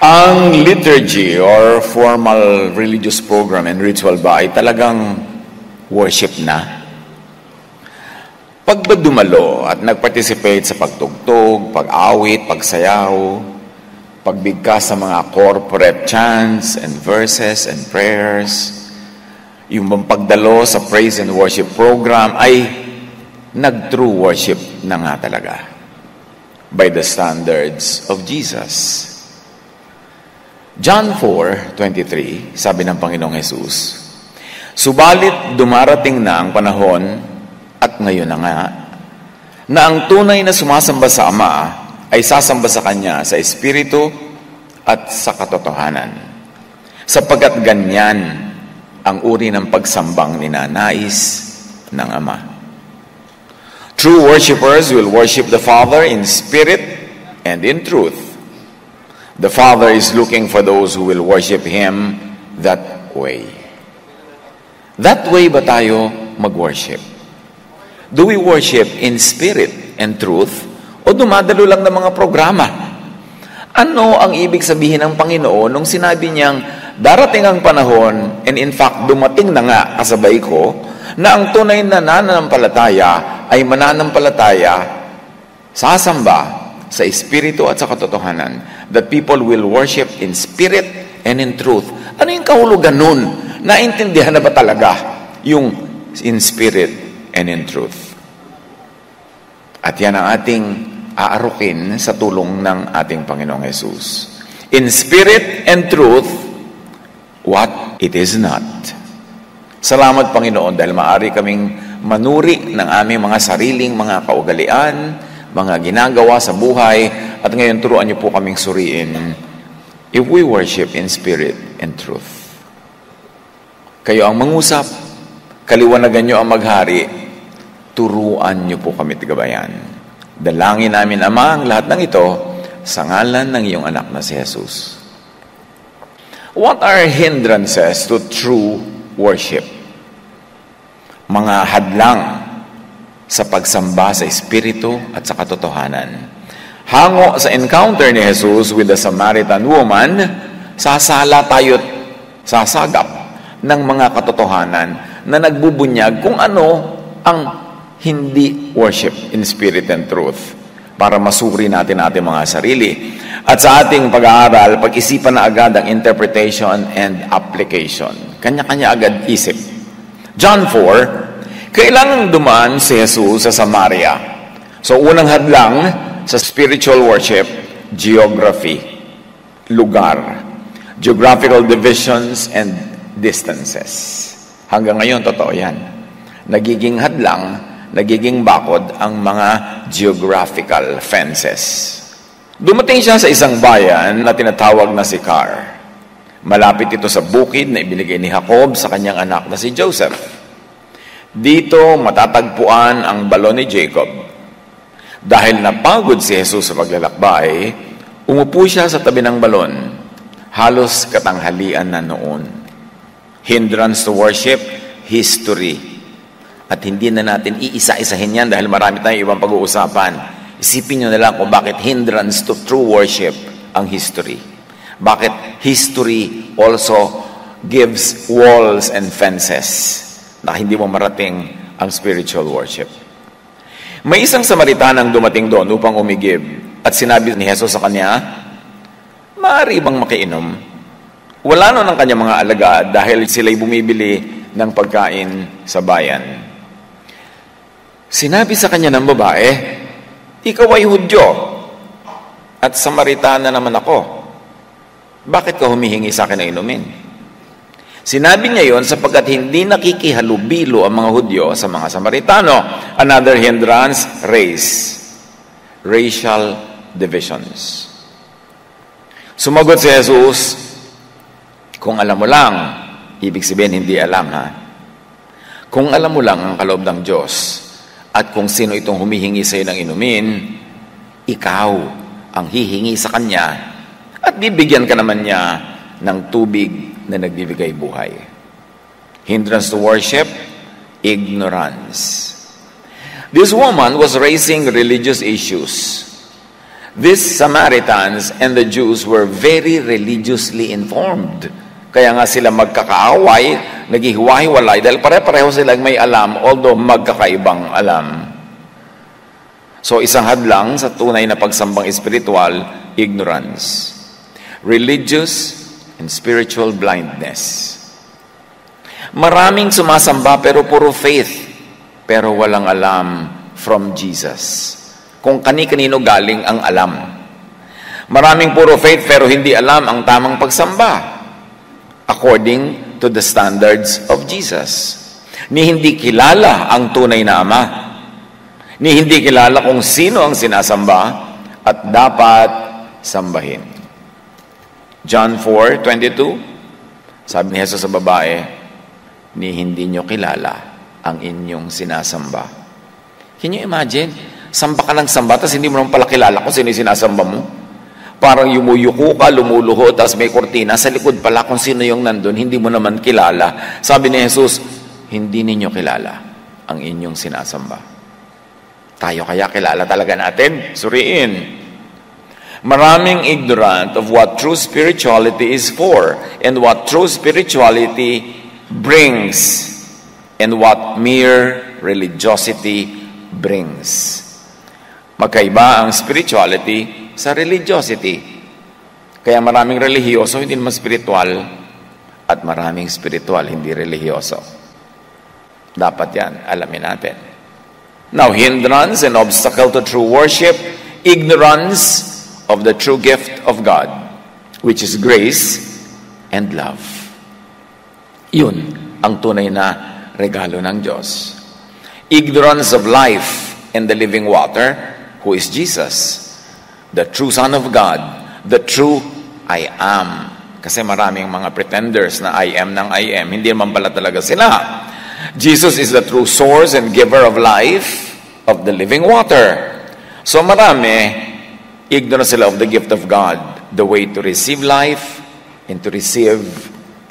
Ang liturgy or formal religious program and ritual ba ay talagang worship na? Pag ba dumalo at nag-participate sa pagtugtog, pag-awit, pagsayaw, pagbigkas sa mga corporate chants and verses and prayers, yung bang pagdalo sa praise and worship program ay nag-true worship na nga talaga by the standards of Jesus. John 4:23, sabi ng Panginoong Hesus, "Subalit dumarating na ang panahon, at ngayon na nga, na ang tunay na sumasamba sa Ama ay sasamba sa Kanya sa Espiritu at sa katotohanan, sapagkat ganyan ang uri ng pagsambang ninanais ng Ama. True worshipers will worship the Father in spirit and in truth. The Father is looking for those who will worship Him that way." That way ba tayo mag-worship? Do we worship in spirit and truth o dumadalo lang ng mga programa? Ano ang ibig sabihin ng Panginoon nung sinabi niyang darating ang panahon, and in fact dumating na nga kasabay ko, na ang tunay na nananampalataya ay mananampalataya, sasamba sa Espiritu at sa katotohanan, that people will worship in spirit and in truth. Ano yung kahulugan nun? Naintindihan na ba talaga yung in spirit and in truth? At yan ang ating aarukin sa tulong ng ating Panginoong Hesus. In spirit and truth, what it is not. Salamat, Panginoon, dahil maaari kaming manuri ng aming mga sariling mga kaugalian, mga ginagawa sa buhay, at ngayon turuan niyo po kaming suriin if we worship in spirit and truth. Kayo ang mangusap, kaliwanagan niyo ang maghari, turuan niyo po kami tigabayan. Dalangin namin, Ama, ang lahat ng ito sa ngalan ng iyong anak na si Jesus. What are hindrances to true worship? Mga hadlang sa pagsamba sa Espiritu at sa katotohanan. Hango sa encounter ni Jesus with the Samaritan woman, sasala tayo't sasagap ng mga katotohanan na nagbubunyag kung ano ang hindi worship in spirit and truth, para masuri natin ating mga sarili. At sa ating pag-aaral, pag-isipan na agad ang interpretation and application. Kanya-kanya agad isip. John 4, kailangang dumaan si Jesus sa Samaria. So, unang hadlang sa spiritual worship, geography, lugar, geographical divisions and distances. Hanggang ngayon, totoo yan. Nagiging hadlang, nagiging bakod ang mga geographical fences. Dumating siya sa isang bayan na tinatawag na Sychar. Malapit ito sa bukid na ibinigay ni Jacob sa kanyang anak na si Joseph. Dito matatagpuan ang balon ni Jacob. Dahil napagod si Jesus sa paglalakbay, umupo siya sa tabi ng balon. Halos katanghalian na noon. Hindrance to worship, history. At hindi na natin iisa-isahin yan dahil marami tayong ibang pag-uusapan. Isipin nyo na lang kung bakit hindrance to true worship ang history. Bakit history also gives walls and fences na hindi mo marating ang spiritual worship. May isang Samaritanang dumating doon upang umigib at sinabi ni Jesus sa kanya, "Maaari bang makiinom?" Wala nun ang kanyang mga alagad dahil sila'y bumibili ng pagkain sa bayan. Sinabi sa kanya ng babae, "Ikaw ay Hudyo at Samaritana naman ako. Bakit ka humihingi sa akin na inumin?" Sinabi niya yon sapagkat hindi nakikihalubilo ang mga Hudyo sa mga Samaritano. Another hindrance, race. Racial divisions. Sumagot si Jesus, "Kung alam mo lang," ibig sabihin hindi alam, ha? "Kung alam mo lang ang kaloob ng Diyos at kung sino itong humihingi sa iyo ng inumin, ikaw ang hihingi sa kanya at bibigyan ka naman niya ng tubig na nagbibigay buhay." Hindrance to worship, ignorance. This woman was raising religious issues. These Samaritans and the Jews were very religiously informed. Kaya nga sila magkakaaway, naghihiwa-hiwalay dahil pare-pareho silang may alam, although magkakaibang alam. So isang hadlang sa tunay na pagsambang espiritual, ignorance. Religious and spiritual blindness. Maraming sumasamba pero puro faith, pero walang alam from Jesus. Kung kani-kanino galing ang alam. Maraming puro faith pero hindi alam ang tamang pagsamba according to the standards of Jesus. Ni hindi kilala ang tunay na Ama. Ni hindi kilala kung sino ang sinasamba at dapat sambahin. John 4:22, sabi ni Jesus sa babae, ni hindi nyo kilala ang inyong sinasamba. Can you imagine? Samba ka ng samba, tapos hindi mo naman pala kilala kung sino yung sinasamba mo. Parang yumuyuko ka, lumuluho, tapos may kortina. Sa likod pala kung sino yung nandun, hindi mo naman kilala. Sabi ni Jesus, hindi ninyo kilala ang inyong sinasamba. Tayo kaya kilala talaga natin? Suriin. Maraming ignorant of what true spirituality is for and what true spirituality brings and what mere religiosity brings. Magkaiba ang spirituality sa religiosity. Kaya maraming relihiyoso hindi naman spiritual at maraming spiritual hindi relihiyoso. Dapat yan, alamin natin. Now, hindrance and obstacle to true worship, ignorance of the true gift of God, which is grace and love. Yun ang tunay na regalo ng Diyos. Ignorance of life and the living water, who is Jesus, the true Son of God, the true I am. Kasi maraming mga pretenders na I am ng I am, hindi naman pala talaga sila. Jesus is the true source and giver of life, of the living water. So marami, ignorant sila of the gift of God, the way to receive life and to receive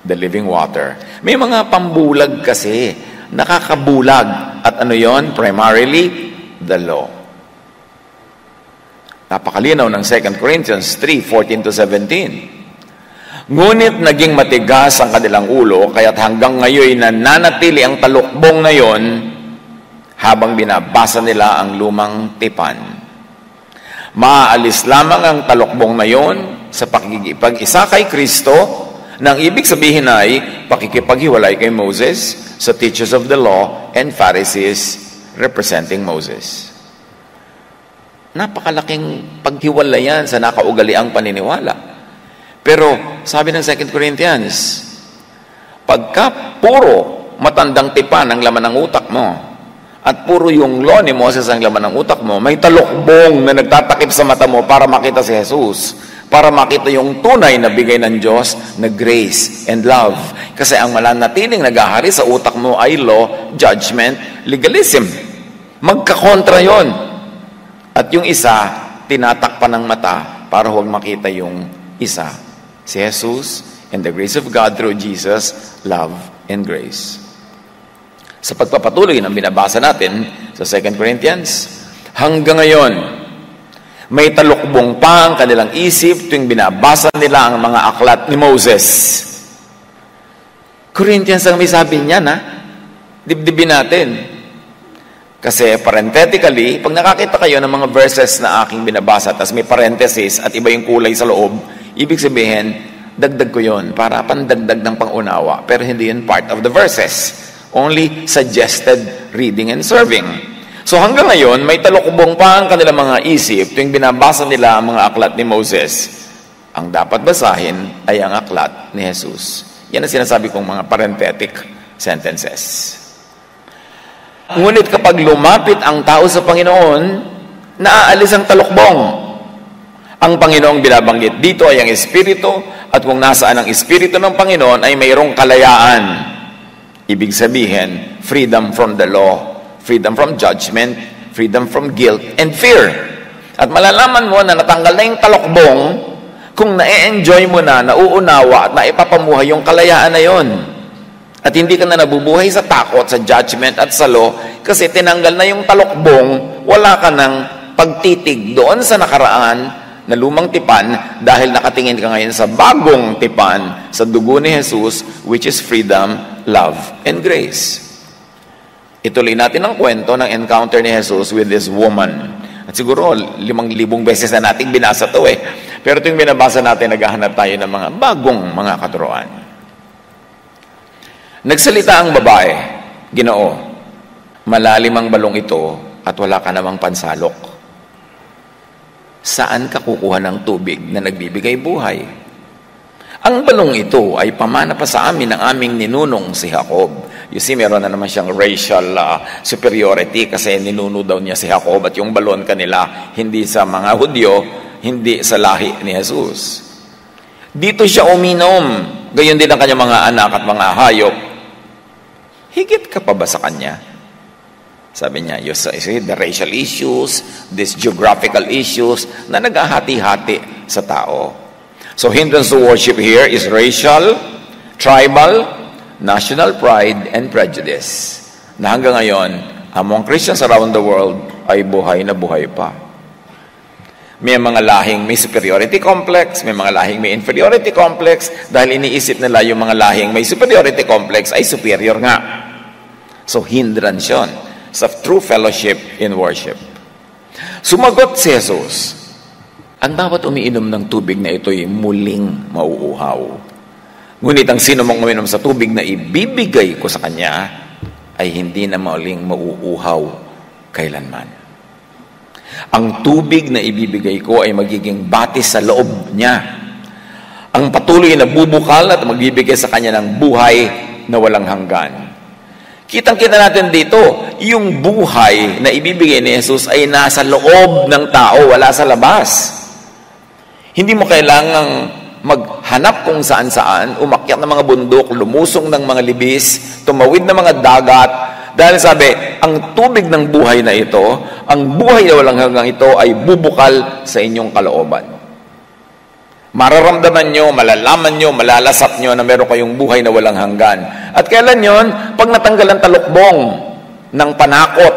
the living water. May mga pambulag kasi, nakakabulag. At ano yon? Primarily, the law. Napakalinaw ng 2 Corinthians 3:14-17. Ngunit naging matigas ang kanilang ulo, kaya't hanggang ngayon nananatili ang talukbong na yon habang binabasa nila ang lumang tipan. Maaalis lamang ang talukbong na yon sa pakikipag-isa kay Kristo, nang ibig sabihin ay pakikipaghiwalay kay Moses sa teachers of the law and Pharisees representing Moses. Napakalaking paghiwalayan sa nakaugaliang paniniwala. Pero sabi ng 2 Corinthians, pagka puro matandang tipan ang laman ng utak mo at puro yung law ni Moses ang laman ng utak mo, may talukbong na nagtatakip sa mata mo para makita si Jesus, para makita yung tunay na bigay ng Diyos na grace and love. Kasi ang mananatiling nagahari sa utak mo ay law, judgment, legalism. Magkakontra yon. At yung isa, tinatakpan ng mata para huwag makita yung isa. Si Jesus and the grace of God through Jesus, love and grace. Sa pagpapatuloy ng binabasa natin sa 2 Corinthians, hanggang ngayon, may talukbong pa ang kanilang isip tuwing binabasa nila ang mga aklat ni Moses. Corinthians ang may sabi niyan, ha? Dibdibin natin. Kasi parenthetically, pag nakakita kayo ng mga verses na aking binabasa, tas may parenthesis at iba yung kulay sa loob, ibig sabihin, dagdag ko yun para pandagdag ng pangunawa. Pero hindi yun part of the verses. Only suggested reading and serving. So hanggang ngayon, may talukbong pa ang kanilang mga isip tuwing binabasa nila ang mga aklat ni Moses. Ang dapat basahin ay ang aklat ni Jesus. Yan ang sinasabi kong mga parenthetic sentences. Ngunit kapag lumapit ang tao sa Panginoon, naaalis ang talukbong. Ang Panginoong binabanggit dito ay ang Espiritu, at kung nasaan ang Espiritu ng Panginoon ay mayroong kalayaan. Ibig sabihin, freedom from the law, freedom from judgment, freedom from guilt and fear. At malalaman mo na natanggal na yung talukbong kung na-enjoy mo na, nauunawa at naipapamuhay yung kalayaan na yon. At hindi ka na nabubuhay sa takot, sa judgment at sa law kasi tinanggal na yung talukbong, wala ka ng pagtitig doon sa nakaraan na lumang tipan dahil nakatingin ka ngayon sa bagong tipan, sa dugo ni Jesus, which is freedom, love, and grace. Ituloy natin ang kwento ng encounter ni Jesus with this woman. At siguro, 5,000 beses na nating binasa to eh. Pero ito yung binabasa natin, naghahanap tayo ng mga bagong mga katuruan. Nagsalita ang babae, Ginoo, malalim ang balong ito at wala ka namang pansalok. Saan ka kukuha ng tubig na nagbibigay buhay? Ang balong ito ay pamana pa sa amin ng aming ninunong si Jacob. You see, meron na naman siyang racial superiority kasi ninuno daw niya si Jacob at yung balon kanila hindi sa mga Hudyo, hindi sa lahi ni Jesus. Dito siya uminom, gayon din ang kanyang mga anak at mga hayop. Higit ka pa ba sa kanya? Sabi niya, you see, the racial issues, these geographical issues na naghahati-hati sa tao. So hindrance to worship here is racial, tribal, national pride, and prejudice. Na hanggang ngayon, among Christians around the world ay buhay na buhay pa. May mga lahing may superiority complex, may mga lahing may inferiority complex, dahil iniisip nila yung mga lahing may superiority complex ay superior nga. So hindrance yun sa true fellowship in worship. Sumagot si Jesus, ang bawat umiinom ng tubig na ito ay muling mauuhaw. Ngunit ang sino mang uminom sa tubig na ibibigay ko sa kanya ay hindi na muling mauuhaw kailanman. Ang tubig na ibibigay ko ay magiging batis sa loob niya. Ang patuloy na bubukal at magbibigay sa kanya ng buhay na walang hanggan. Kitang-kita natin dito, yung buhay na ibibigay ni Jesus ay nasa loob ng tao, wala sa labas. Hindi mo kailangang maghanap kung saan-saan, umakyat ng mga bundok, lumusong ng mga libis, tumawid ng mga dagat, dahil sabi, ang tubig ng buhay na ito, ang buhay na walang hanggang ito ay bubukal sa inyong kalooban. Mararamdaman nyo, malalaman nyo, malalasap nyo na meron kayong buhay na walang hanggan. At kailan yon? Pag natanggal ang talukbong ng panakot,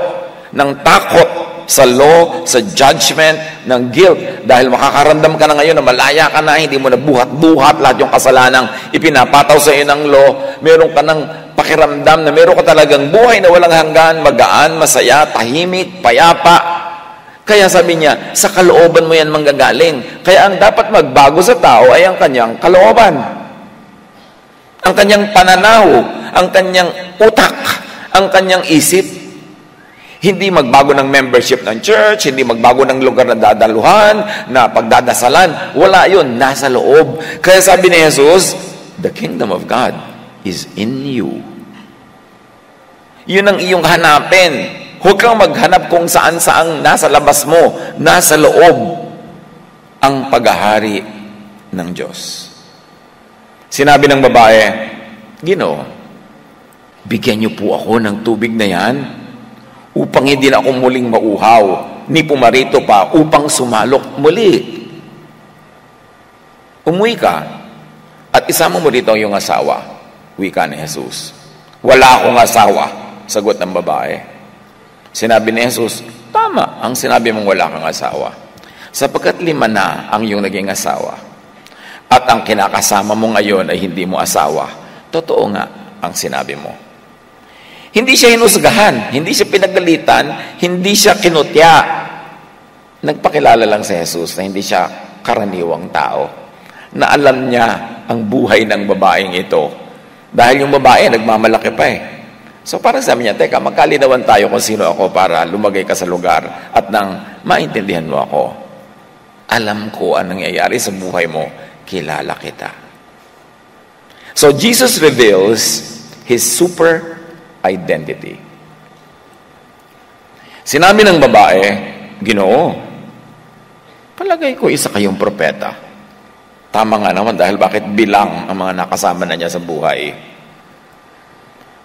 ng takot sa law, sa judgment, ng guilt. Dahil makakaramdam ka na ngayon na malaya ka na, hindi mo na buhat-buhat lahat yung kasalanang ipinapataw sa iyo ng law. Meron ka ng pakiramdam na meron ka talagang buhay na walang hanggan, magaan, masaya, tahimik, payapa. Kaya sabi niya, sa kalooban mo yan manggagaling. Kaya ang dapat magbago sa tao ay ang kanyang kalooban. Ang kanyang pananaw, ang kanyang utak, ang kanyang isip. Hindi magbago ng membership ng church, hindi magbago ng lugar na dadaluhan, na pagdadasalan. Wala yun, nasa loob. Kaya sabi ni Jesus, the kingdom of God is in you. Yun ang iyong hanapin. Huwag kang maghanap kung saan-saang nasa labas mo, nasa loob ang paghahari ng Diyos. Sinabi ng babae, Ginoo, bigyan niyo po ako ng tubig na yan upang hindi na ako muling mauhaw, ni pumarito pa upang sumalok muli. Umuwi ka at isama mo dito ang iyong asawa, wika ni Jesus. Wala akong asawa, sagot ng babae. Sinabi ni Jesus, tama ang sinabi mong wala kang asawa. Sapagkat 5 na ang iyong naging asawa. At ang kinakasama mo ngayon ay hindi mo asawa. Totoo nga ang sinabi mo. Hindi siya hinusgahan, hindi siya pinagalitan, hindi siya kinutya. Nagpakilala lang si Jesus na hindi siya karaniwang tao. Na alam niya ang buhay ng babaeng ito. Dahil yung babae nagmamalaki pa eh. So parang sabi niya, teka, magkalinawan tayo kung sino ako para lumagay ka sa lugar at nang maintindihan mo ako. Alam ko ang nangyayari sa buhay mo, kilala kita. So Jesus reveals His super identity. Sinabi ng babae, Ginoo, palagay ko isa kayong propeta. Tama nga naman dahil bakit bilang ang mga nakasama na niya sa buhay.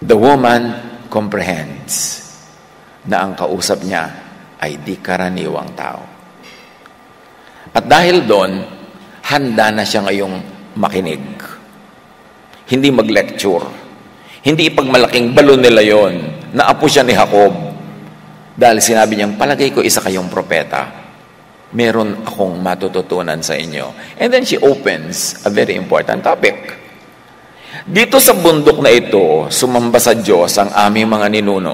The woman comprehends na ang kausap niya ay di karaniwang tao. At dahil doon, handa na siya ngayong makinig. Hindi mag-lecture. Hindi ipagmalaking balon nila yon na apo siya ni Jacob. Dahil sinabi niyang, palagay ko isa kayong propeta. meron akong matututunan sa inyo. And then she opens a very important topic. Dito sa bundok na ito, sumamba sa Diyos ang aming mga ninuno.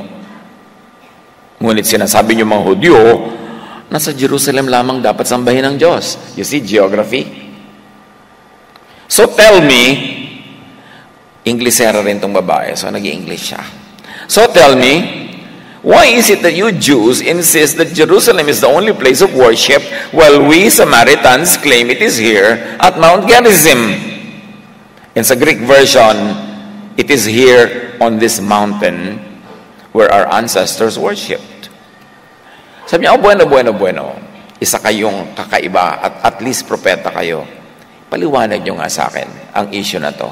Ngunit sinasabi niyo mga Hudyo, nasa Jerusalem lamang dapat sambahin ng Diyos. You see, geography. So tell me, Inglesera rin tong babae, so nag-i-English siya. So tell me, why is it that you Jews insist that Jerusalem is the only place of worship, while we Samaritans claim it is here at Mount Gerizim? In sa Greek version, it is here on this mountain where our ancestors worshipped. Sabi niya, bueno. Isa kayong kakaiba at least propeta kayo. Paliwanag niyo nga sa akin ang issue na to.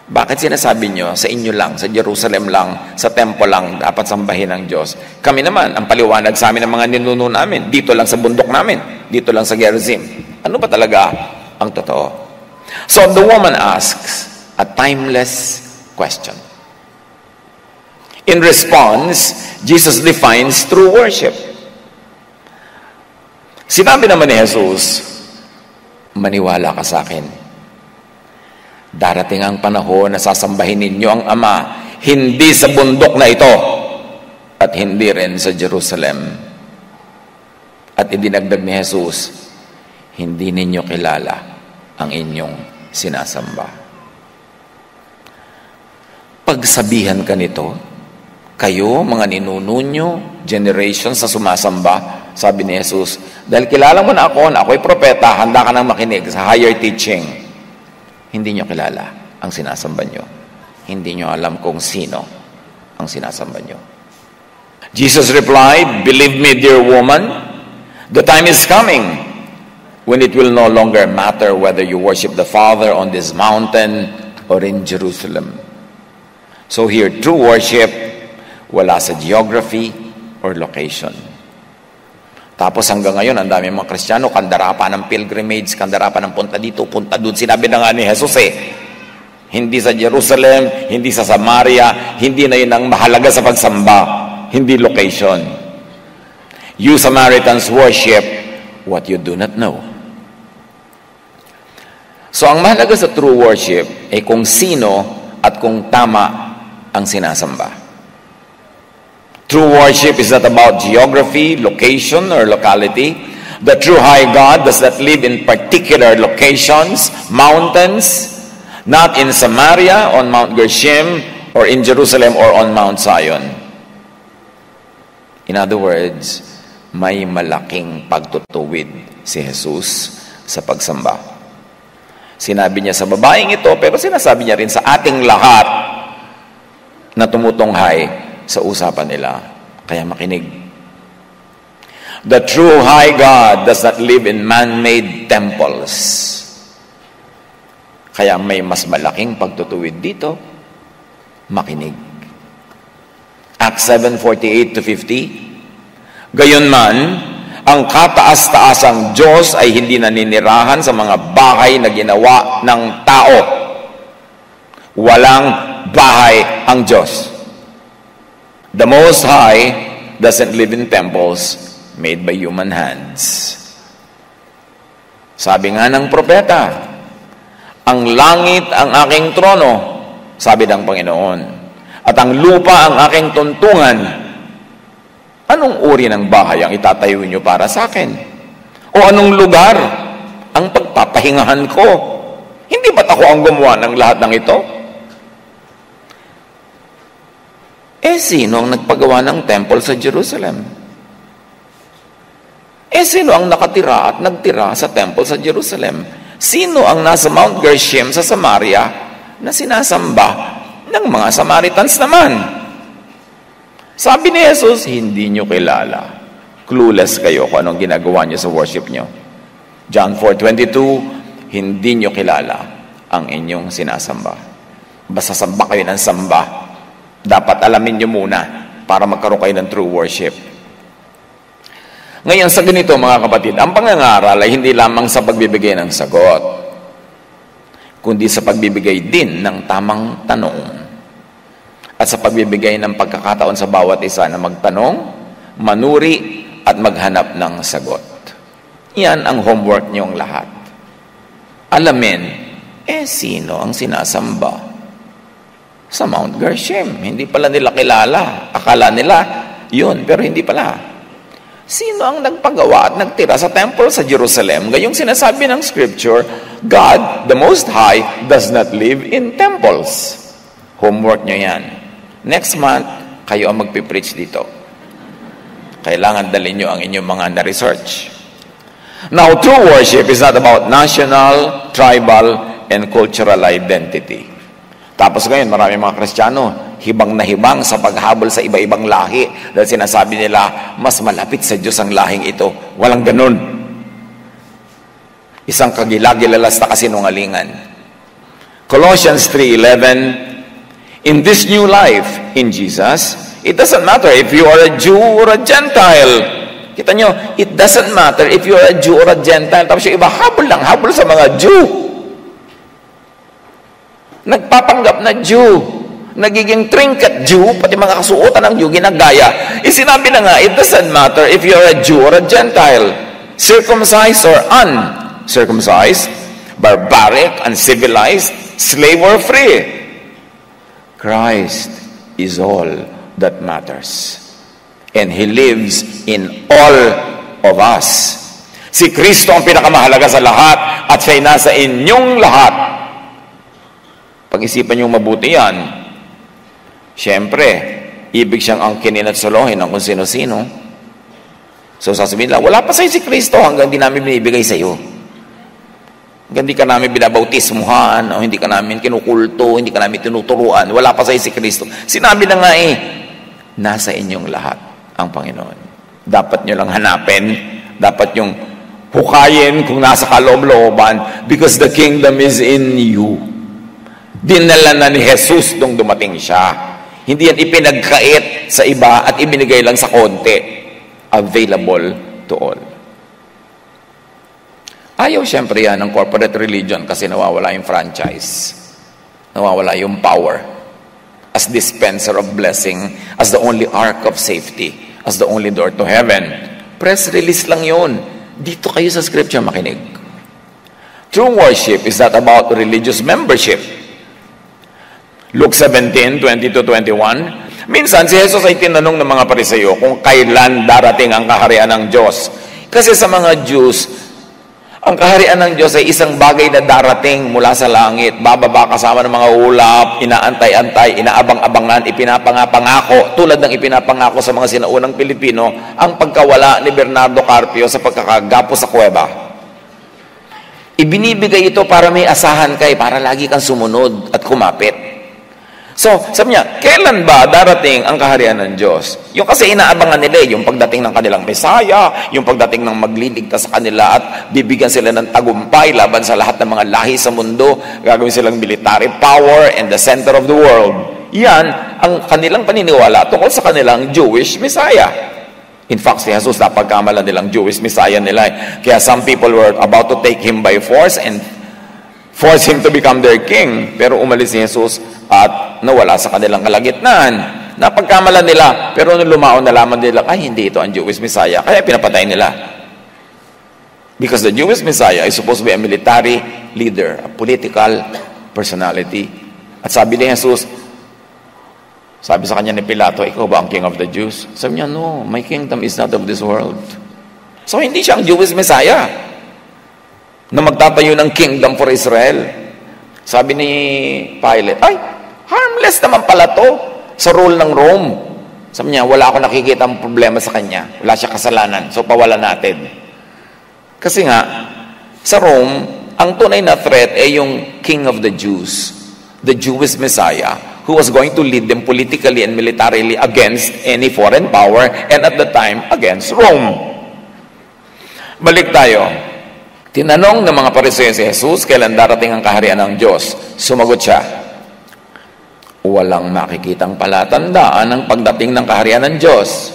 Bakit sinasabi niyo sa inyo lang, sa Jerusalem lang, sa temple lang, dapat sambahin ng Diyos? Kami naman, ang paliwanag sa amin ng mga ninuno namin, dito lang sa bundok namin, dito lang sa Gerizim. Ano ba talaga ang totoo? So the woman asks a timeless question. In response, Jesus defines true worship. Sinabi naman ni Jesus, maniwala ka sa akin. Darating ang panahon na sasambahin ninyo ang Ama, hindi sa bundok na ito, at hindi rin sa Jerusalem. At idinagdag ni Jesus, hindi ninyo kilala ang inyong sinasamba. Pagsabihan ka nito, kayo, mga ninuno nyo, generations sa sumasamba, sabi ni Jesus, dahil kilala mo na ako'y propeta, handa ka nang makinig sa higher teaching. Hindi nyo kilala ang sinasamba nyo. Hindi nyo alam kung sino ang sinasamba nyo. Jesus replied, believe me, dear woman, the time is coming when it will no longer matter whether you worship the Father on this mountain or in Jerusalem. So here, true worship, wala sa geography or location. Tapos hanggang ngayon, ang dami mga Kristiyano, kandara pa ng pilgrimage, kandara pa ng punta dito, punta doon. Sinabi na nga ni Jesus hindi sa Jerusalem, hindi sa Samaria, hindi na yun ang mahalaga sa pagsamba, hindi location. You Samaritans worship what you do not know. So ang mahalaga sa true worship ay kung sino at kung tama ang sinasamba. True worship is not about geography, location, or locality. The true high God does not live in particular locations, mountains, not in Samaria, on Mount Gerizim, or in Jerusalem, or on Mount Zion. In other words, may malaking pagtutuwid si Jesus sa pagsamba. Sinabi niya sa babaeng ito, pero sinasabi niya rin sa ating lahat na tumutunghay sa usapan nila. Kaya makinig. The true high God does not live in man-made temples. Kaya may mas malaking pagtutuwid dito. Makinig. Acts 7:48-50. Gayunman, ang kataas-taasang Diyos ay hindi naninirahan sa mga bahay na ginawa ng tao. Walang bahay ang Diyos. The Most High doesn't live in temples made by human hands. Sabi nga ng propeta, ang langit ang aking trono, sabi ng Panginoon, at ang lupa ang aking tuntungan. Anong uri ng bahay ang itatayo niyo para sa akin? O anong lugar ang pagpapahingahan ko? Hindi ba't ako ang gumawa ng lahat ng ito? Sino ang nagpagawa ng temple sa Jerusalem? Sino ang nakatira at nagtira sa temple sa Jerusalem? Sino ang nasa Mount Gerizim sa Samaria na sinasamba ng mga Samaritans naman? Sabi ni Jesus, hindi nyo kilala. Clueless kayo kung anong ginagawa nyo sa worship nyo. John 4:22, hindi nyo kilala ang inyong sinasamba. Basta samba kayo ng samba. Dapat alamin nyo muna para magkaroon kayo ng true worship. Ngayon sa ganito mga kapatid, ang pangangaral ay hindi lamang sa pagbibigay ng sagot, kundi sa pagbibigay din ng tamang tanong at sa pagbibigay ng pagkakataon sa bawat isa na magtanong, manuri at maghanap ng sagot. Yan ang homework niyong lahat. Alamin, sino ang sinasamba sa Mount Gerizim? Hindi pala nila kilala. Akala nila, yun, pero hindi pala. Sino ang nagpagawa at nagtira sa temple sa Jerusalem? Gayong sinasabi ng Scripture, God, the Most High, does not live in temples. Homework nyo yan. Next month, kayo ang magpipreach dito. Kailangan dalhin nyo ang inyong mga na-research. Now, true worship is not about national, tribal, and cultural identity. Tapos ngayon, marami mga Kristiyano, hibang na hibang sa paghabol sa iba-ibang lahi dahil sinasabi nila, mas malapit sa Diyos ang lahing ito. Walang ganun. Isang kagilagilalas na kasinungalingan. Colossians 3:11, in this new life in Jesus, it doesn't matter if you are a Jew or a Gentile. Kita nyo, it doesn't matter if you are a Jew or a Gentile. Tapos yung iba, habol sa mga Jew. Nagpapanggap na Jew, nagiging trinket Jew, pati mga kasuotan ng Jew, ginagaya. Sinabi na nga, it doesn't matter if you're a Jew or a Gentile, circumcised or uncircumcised, barbaric, uncivilized, slave or free. Christ is all that matters. And He lives in all of us. Si Kristo ang pinakamahalaga sa lahat at siya'y nasa inyong lahat. Pag-isipan niyong mabuti yan, siyempre, ibig siyang angkinin at solohin ng kung sino-sino. So sasabihin lang, wala pa sa'yo si Kristo hanggang di namin binibigay sa'yo. Hanggang di ka namin binabautismuhan, o hindi ka namin kinukulto, hindi ka namin tinuturuan, wala pa sa'yo si Kristo. Sinabi na nga nasa inyong lahat ang Panginoon. Dapat nyo lang hanapin, dapat yung hukayin kung nasa kaloob-looban, because the kingdom is in you. Dinala na ni Jesus nung dumating siya. Hindi yan ipinagkait sa iba at ibinigay lang sa konti. Available to all. Ayaw siyempre yan ng corporate religion kasi nawawala yung franchise. Nawawala yung power. As dispenser of blessing, as the only ark of safety, as the only door to heaven. Press release lang yun. Dito kayo sa Scripture makinig. True worship is not about religious membership. Luke 17:20-21, minsan si Jesus ay tinanong ng mga Pariseyo kung kailan darating ang kaharian ng Diyos. Kasi sa mga Jews, ang kaharian ng Diyos ay isang bagay na darating mula sa langit, bababa kasama ng mga ulap, inaantay-antay, inaabang-abangan, ipinapangako, tulad ng ipinapangako sa mga sinaunang Pilipino, ang pagkawala ni Bernardo Carpio sa pagkakagapo sa kuweba. Ibinibigay ito para may asahan kay, para lagi kang sumunod at kumapit. So, sabi niya, kailan ba darating ang kaharian ng Diyos? Yung kasi inaabangan nila, yung pagdating ng kanilang Mesaya, yung pagdating ng magliligtas sa kanila at bibigyan sila ng tagumpay laban sa lahat ng mga lahi sa mundo, gagawin silang military power and the center of the world. Yan ang kanilang paniniwala tungkol sa kanilang Jewish Messiah. In fact, si Jesus, napagkamalan nilang Jewish Messiah nila. Kaya some people were about to take Him by force and force Him to become their king. Pero umalis si Jesus at nawala sa kanilang kalagitnaan. Napagkamalan nila, pero nung lumaon nalaman nila, ay hindi ito ang Jewish Messiah. Kaya pinapatay nila. Because the Jewish Messiah is supposed to be a military leader, a political personality. At sabi ni Jesus, sabi sa kanya ni Pilato, ikaw ba ang king of the Jews? Sabi niya, no, my kingdom is not of this world. So hindi siya ang Jewish Messiah na magtatayo ng kingdom for Israel. Sabi ni Pilate, ay, harmless naman pala to sa rule ng Rome. Sabi niya, wala ako nakikita ang problema sa kanya. Wala siya kasalanan. So, pawala natin. Kasi nga, sa Rome, ang tunay na threat ay yung King of the Jews, the Jewish Messiah, who was going to lead them politically and militarily against any foreign power and at the time, against Rome. Balik tayo. Tinanong ng mga Pariseo si Jesus, kailan darating ang kaharian ng Diyos? Sumagot siya, walang makikitang palatandaan ng pagdating ng kaharian ng Diyos.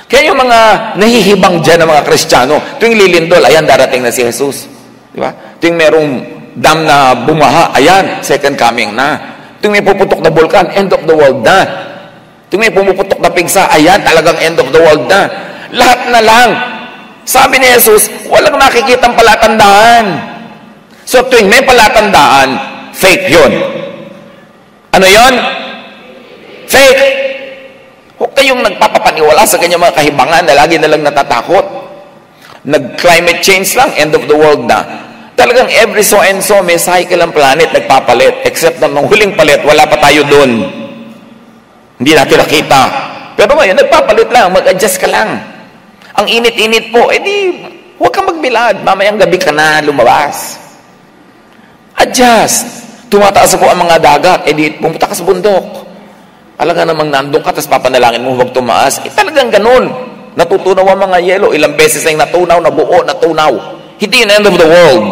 Kaya yung mga nahihibang dyan ng mga Kristiyano, tuwing lilindol, ayan, darating na si Jesus. Di ba? Tuwing merong dam na bumaha, ayan, second coming na. Tuwing may puputok na bulkan, end of the world na. Tuwing may pumuputok na pigsa, ayan, talagang end of the world na. Lahat na lang Sabi ni Jesus, walang nakikitang palatandaan. So tuwing may palatandaan, fake yun. Ano yun? Fake. Huwag kayong nagpapapaniwala sa kanyang mga kahibangan na lagi na lang natatakot. Nag-climate change lang, end of the world na. Talagang every so and so, may cycle ang planet nagpapalit. Except na nung huling palit, wala pa tayo doon. Hindi natin nakita. Pero ngayon, nagpapalit lang, mag-adjust ka lang. Ang init-init po, edi, huwag kang magbilad. Mamayang gabi ka na lumabas. Adjust. Tumataas po ang mga dagat, edi, pumunta ka sa bundok. Alaga namang nandun ka, tapos papanalangin mo, huwag tumaas. Talagang ganun. Natutunaw ang mga yelo. Ilang beses ay natunaw, nabuo, natunaw. Hindi the end of the world.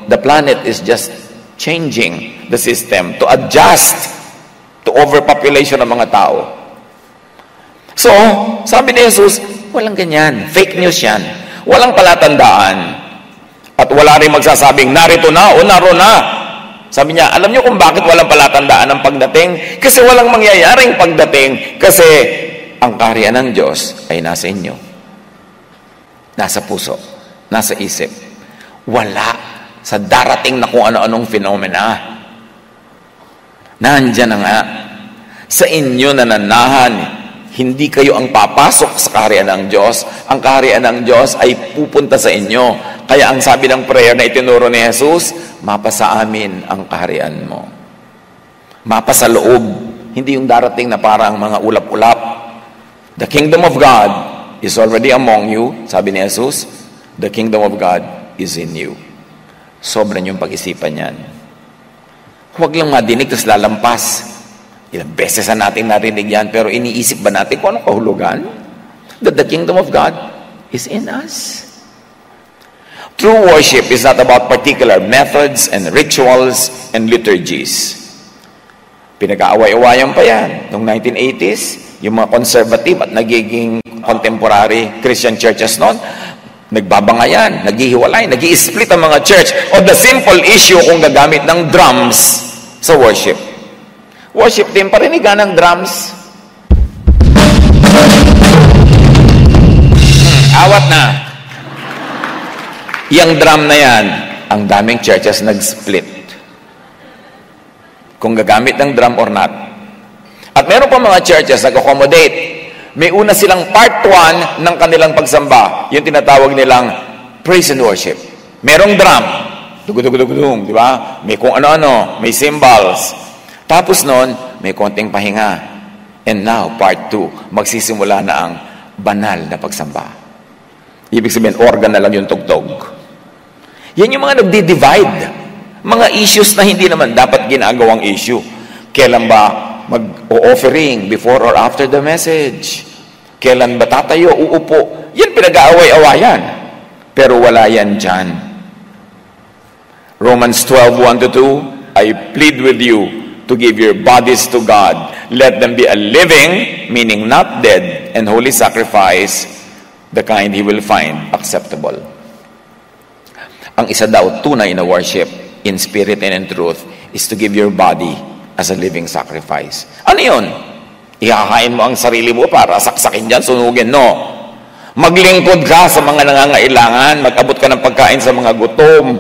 The planet is just changing the system to adjust to overpopulation ng mga tao. So, sabi ni Jesus, walang ganyan. Fake news yan. Walang palatandaan. At wala rin magsasabing, narito na o naroon na. Sabi niya, alam niyo kung bakit walang palatandaan ng pagdating? Kasi walang mangyayaring pagdating. Kasi ang kaharian ng Diyos ay nasa inyo. Nasa puso. Nasa isip. Wala sa darating na kung ano-anong phenomena. Nandyan na nga. Sa inyo nananahan, hindi kayo ang papasok sa kaharian ng Diyos. Ang kaharian ng Diyos ay pupunta sa inyo. Kaya ang sabi ng prayer na itinuro ni Jesus, mapa sa amin ang kaharian mo. Mapa sa loob. Hindi yung darating na parang mga ulap-ulap. The kingdom of God is already among you. Sabi ni Jesus, the kingdom of God is in you. Sobra niyong pag-isipan yan. Huwag lang madinig, tapos lalampas. Ilang beses na natin narinig yan, pero iniisip ba natin kung anong kahulugan? That the kingdom of God is in us. True worship is not about particular methods and rituals and liturgies. Pinag-aaway-awayan pa yan. Noong 1980s, yung mga conservative at nagiging contemporary Christian churches noon, nagbabangayan, naghihiwalay, nag-i-split ang mga church on the simple issue kung gagamit ng drums sa worship. Worship din, parinigan ng drums. Awat na. Yang drum na yan, ang daming churches nag-split. Kung gagamit ng drum or not. At meron pa mga churches nag-accommodate. May una silang part 1 ng kanilang pagsamba. Yung tinatawag nilang praise and worship. Merong drum. Dugudugudugudung, di ba? May kung ano-ano. May cymbals. Tapos noon, may konting pahinga. And now, part 2. Magsisimula na ang banal na pagsamba. Ibig sabihin, organ na lang yung tugtog. Yan yung mga nagdi-divide. Mga issues na hindi naman dapat ginagawang issue. Kailan ba mag-offering before or after the message? Kailan ba tatayo, uupo? Yan pinag-aaway-awayan. Pero wala yan dyan. Romans 12:1-2, I plead with you to give your bodies to God. Let them be a living, meaning not dead, and holy sacrifice, the kind He will find acceptable. Ang isa daw tunay na worship in spirit and in truth is to give your body as a living sacrifice. Ano yun? Ihahain mo ang sarili mo para saksakin dyan, sunugin? No. Maglingkod ka sa mga nangangailangan, mag-abot ka ng pagkain sa mga gutom,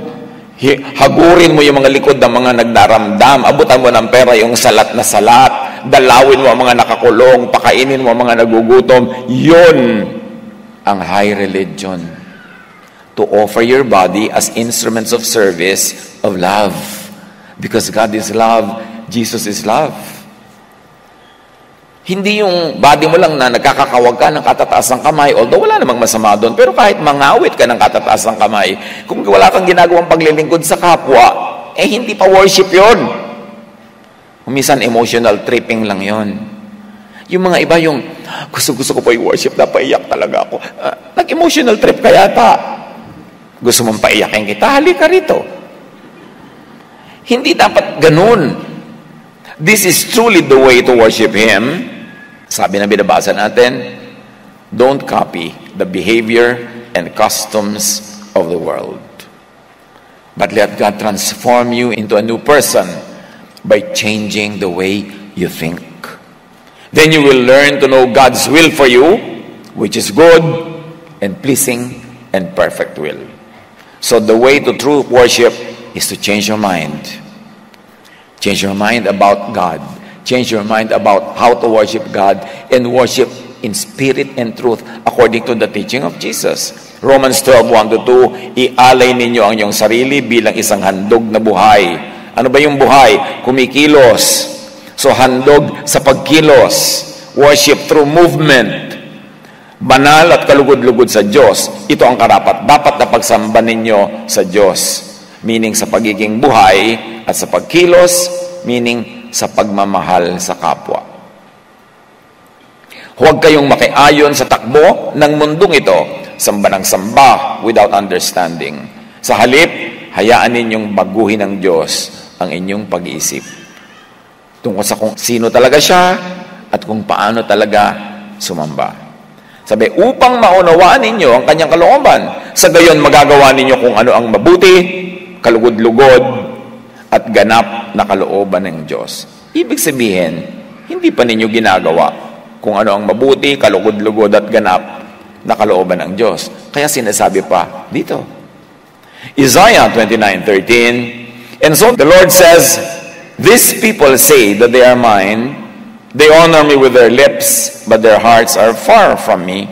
hagurin mo yung mga likod ng mga nagdaramdam, abutan mo ng pera yung salat na salat, dalawin mo ang mga nakakulong, pakainin mo ang mga nagugutom. Yun ang high religion. To offer your body as instruments of service of love. Because God is love, Jesus is love. Hindi yung body mo lang na nagkakakawag ka ng katataas ng kamay, although wala namang masama doon, pero kahit mangawit ka ng katataas ng kamay, kung wala kang ginagawang paglilingkod sa kapwa, hindi pa worship yon. Minsan emotional tripping lang yon. Yung mga iba yung, gusto ko pa i-worship, napaiyak talaga ako. Nag-emotional trip ka yata. Gusto mong paiyakin kita, halika rito. Hindi dapat ganun. This is truly the way to worship Him. Sabi na binabasa natin, don't copy the behavior and customs of the world. But let God transform you into a new person by changing the way you think. Then you will learn to know God's will for you, which is good and pleasing and perfect will. So the way to true worship is to change your mind. Change your mind about God. Change your mind about how to worship God and worship in spirit and truth according to the teaching of Jesus. Romans 12:1-2, ialay ninyo ang iyong sarili bilang isang handog na buhay. Ano ba yung buhay? Kumikilos. So handog sa pagkilos. Worship through movement. Banal at kalugod-lugod sa Diyos. Ito ang karapat. Dapat na pagsamba ninyo sa Diyos. Meaning sa pagiging buhay at sa pagkilos, meaning sa pagmamahal sa kapwa. Huwag kayong makiayon sa takbo ng mundong ito, samba ng samba without understanding. Sa halip, hayaan ninyong baguhin ng Diyos ang inyong pag-iisip. Tungkol sa kung sino talaga siya at kung paano talaga sumamba. Sabi, upang maunawaan ninyo ang kanyang kalooban, sa gayon magagawa ninyo kung ano ang mabuti, kalugod-lugod, at ganap na kalooban ng Diyos. Ibig sabihin, hindi pa ninyo ginagawa kung ano ang mabuti, kalugod-lugod, at ganap na kalooban ng Diyos. Kaya sinasabi pa dito. Isaiah 29:13, and so the Lord says, these people say that they are mine, they honor me with their lips, but their hearts are far from me,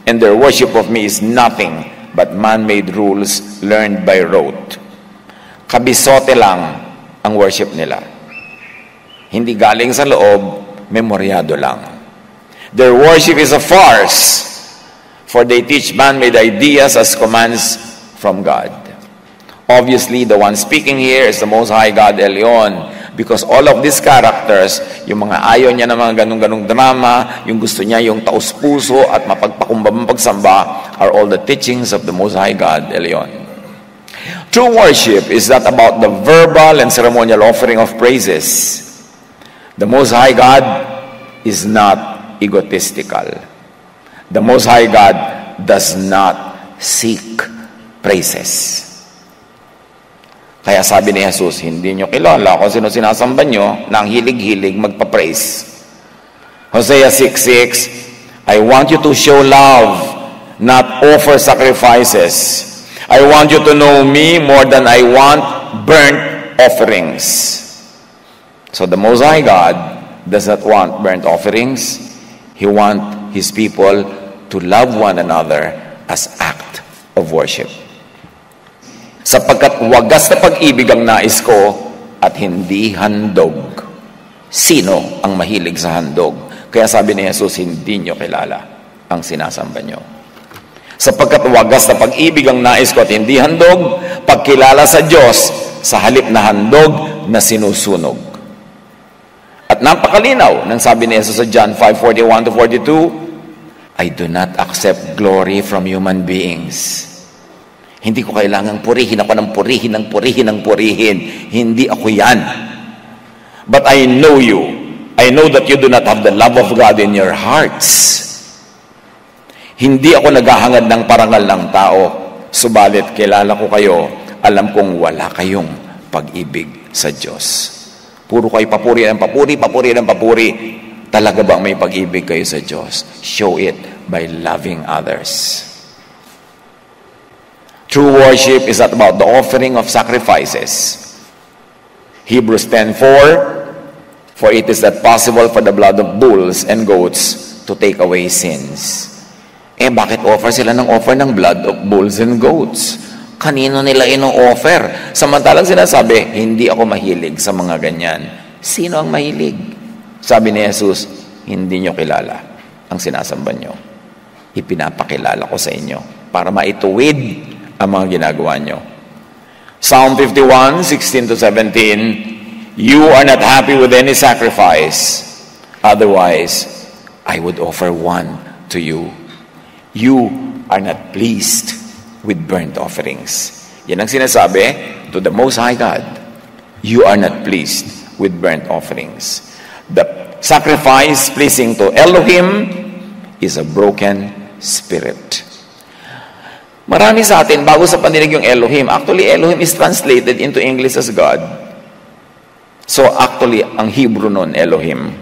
and their worship of me is nothing but man-made rules learned by rote. Kabisote lang ang worship nila. Hindi galing sa loob, memoryado lang. Their worship is a farce, for they teach man-made ideas as commands from God. Obviously, the one speaking here is the Most High God, Elyon, because all of these characters, yung mga ayaw niya ng mga ganung-ganung drama, yung gusto niya yung taus-puso at mapagpakumbabang pagsamba, are all the teachings of the Most High God, Elyon. True worship is not about the verbal and ceremonial offering of praises. The Most High God is not egotistical. The Most High God does not seek praises. Kaya sabi ni Jesus, hindi nyo kilala kung sino sinasamba nyo na ang hilig-hilig magpa-praise. Hosea 6:6, I want you to show love, not offer sacrifices. I want you to know me more than I want burnt offerings. So the Most High God does not want burnt offerings. He wants His people to love one another as act of worship. Sapagkat wagas na pag-ibig ang nais ko at hindi handog. Sino ang mahilig sa handog? Kaya sabi ni Jesus, hindi nyo kilala ang sinasamba nyo. Sapagkat wagas na pag-ibig ang nais ko at hindi handog, pagkilala sa Diyos sa halip na handog na sinusunog. At napakalinaw nang sabi ni Jesus sa John 5:41-42, I do not accept glory from human beings. Hindi ko kailangang purihin ako ng purihin, ng purihin, ng purihin. Hindi ako yan. But I know you. I know that you do not have the love of God in your hearts. Hindi ako naghahangad ng parangal ng tao. Subalit, kilala ko kayo. Alam kong wala kayong pag-ibig sa Diyos. Puro kayo papuri ng papuri, papuri ng papuri. Talaga bang may pag-ibig kayo sa Diyos? Show it by loving others. True worship is not about the offering of sacrifices. Hebrews 10:4, for it is not possible for the blood of bulls and goats to take away sins. Bakit offer sila ng offer ng blood of bulls and goats? Kanino nila ino-offer? Samantalang sinasabi, hindi ako mahilig sa mga ganyan. Sino ang mahilig? Sabi ni Jesus, hindi nyo kilala ang sinasamba nyo. Ipinapakilala ko sa inyo para maituwid ang mga ginagawa nyo. Psalm 51:16-17, you are not happy with any sacrifice. Otherwise, I would offer one to you. You are not pleased with burnt offerings. Yan ang sinasabi to the Most High God. You are not pleased with burnt offerings. The sacrifice pleasing to Elohim is a broken spirit. Marami sa atin, bago sa paninig yung Elohim, actually Elohim is translated into English as God. So actually, ang Hebrew nun, Elohim.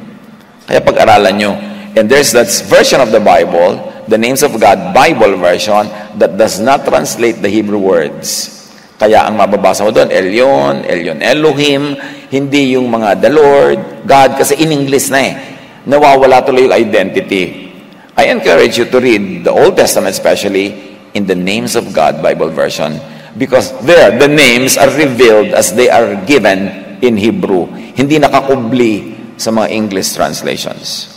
Kaya pag-aralan nyo, and there's that version of the Bible the names of God Bible version that does not translate the Hebrew words. Kaya ang mababasa mo doon, Elyon, Elohim, hindi yung mga the Lord, God, kasi in English na nawawala tuloy yung identity. I encourage you to read the Old Testament, especially in the names of God Bible version, because there, the names are revealed as they are given in Hebrew. Hindi nakakubli sa mga English translations.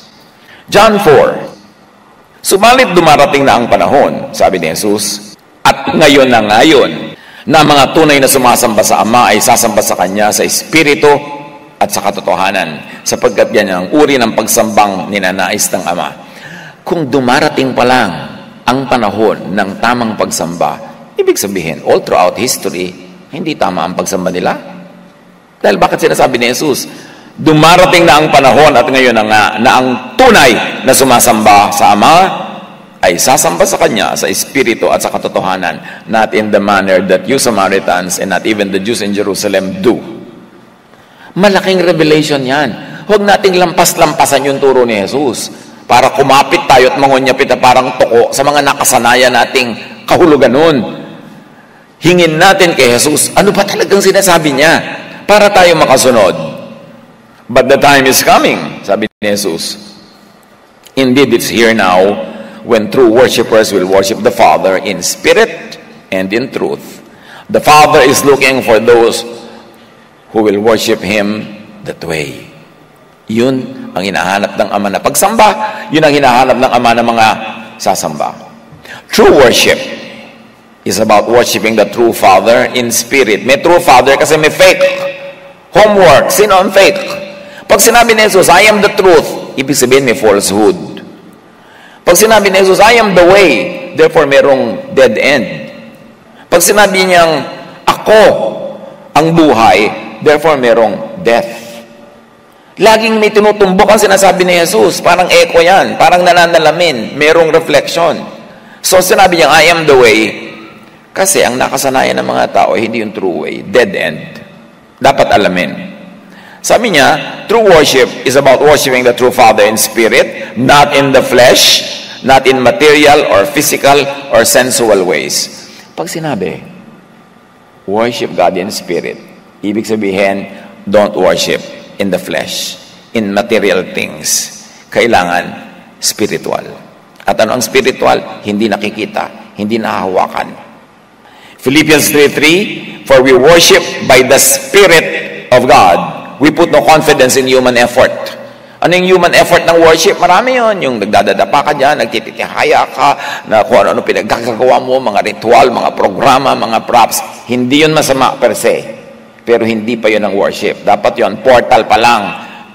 John 4, subalit dumarating na ang panahon, sabi ni Jesus, at ngayon na ngayon, na mga tunay na sumasamba sa Ama ay sasamba sa Kanya sa Espiritu at sa katotohanan, sapagkat yan ang uri ng pagsambang ninanais ng Ama. Kung dumarating pa lang ang panahon ng tamang pagsamba, ibig sabihin, all throughout history, hindi tama ang pagsamba nila. Dahil bakit sinasabi ni Jesus, dumarating na ang panahon at ngayon na nga, na ang tunay na sumasamba sa Ama ay sasamba sa Kanya sa Espiritu at sa katotohanan, not in the manner that you Samaritans and not even the Jews in Jerusalem do. Malaking revelation yan. Huwag nating lampas-lampasan yung turo ni Jesus para kumapit tayo at mangunyapit na parang toko sa mga nakasanayan nating kahulugan nun. Hingin natin kay Jesus, ano ba talagang sinasabi niya para tayo makasunod. But the time is coming, sabi ni Jesus. Indeed, it's here now, when true worshipers will worship the Father in spirit and in truth. The Father is looking for those who will worship Him that way. Yun ang hinahanap ng Ama na pagsamba. Yun ang hinahanap ng Ama ng mga sasamba. True worship is about worshiping the true Father in spirit. May true Father kasi may fake. Homework. Sino ang fake? Pag sinabi ni Jesus, I am the truth, ibig sabihin may falsehood. Pag sinabi ni Jesus, I am the way, therefore merong dead end. Pag sinabi niyang, ako ang buhay, therefore merong death. Laging may tinutumbok ang sinasabi ni Jesus, parang echo yan, parang nananalamin, merong reflection. So sinabi niya, I am the way, kasi ang nakasanayan ng mga tao, hindi yung true way, dead end. Dapat alamin. Sabi niya, true worship is about worshiping the true Father in spirit, not in the flesh, not in material or physical or sensual ways. Pag sinabi, worship God in spirit, ibig sabihin, don't worship in the flesh, in material things. Kailangan spiritual. At ano ang spiritual? Hindi nakikita, hindi nahahawakan. Philippians 3:3, for we worship by the Spirit of God. We put no confidence in human effort. Ano yung human effort ng worship? Marami yun. Yung nagdadadapa ka dyan, nagtitihaya ka, na kung ano pinagkakagawa mo, mga ritual, mga programa, mga props. Hindi yun masama per se. Pero hindi pa yun ang worship. Dapat yun, portal pa lang,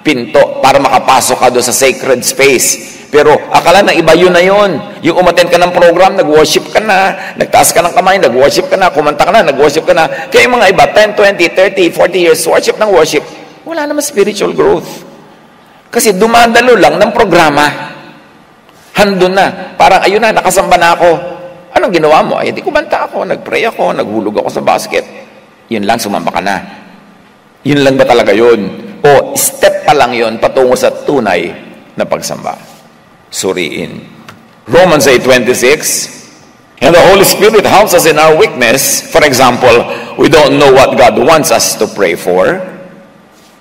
pinto, para makapasok ka doon sa sacred space. Pero akala na iba yun na yun. Yung umattend ka ng program, nag-worship ka na, nagtaas ka ng kamay, nag-worship ka na, kumanta ka na, nag-worship ka na. Kaya yung mga iba, 10, 20, 30, 40 years, worship ng worship, wala naman spiritual growth. Kasi dumadalo lang ng programa. Handun na. Parang, ayun na, nakasamba na ako. Anong ginawa mo? Ay, di kumanta ako, nag-pray ako, naghulog ako sa basket. Yun lang, sumamba ka na. Yun lang ba talaga yun? O, step pa lang yun patungo sa tunay na pagsamba. Suriin. Romans 8:26, and the Holy Spirit helps us in our weakness. For example, we don't know what God wants us to pray for,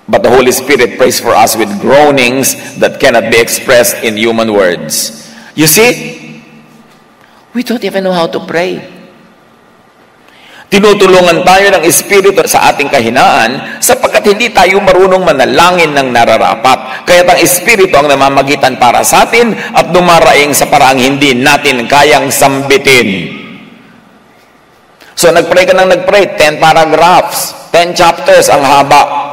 but the Holy Spirit prays for us with groanings that cannot be expressed in human words. You see, we don't even know how to pray. Tinutulungan tayo ng Espiritu sa ating kahinaan sapagkat hindi tayo marunong manalangin ng nararapat. Kaya ang Espiritu ang namamagitan para sa atin at dumaraing sa paraang hindi natin kayang sambitin. So nagpray ka ng nagpray, 10 paragraphs, 10 chapters, ang haba.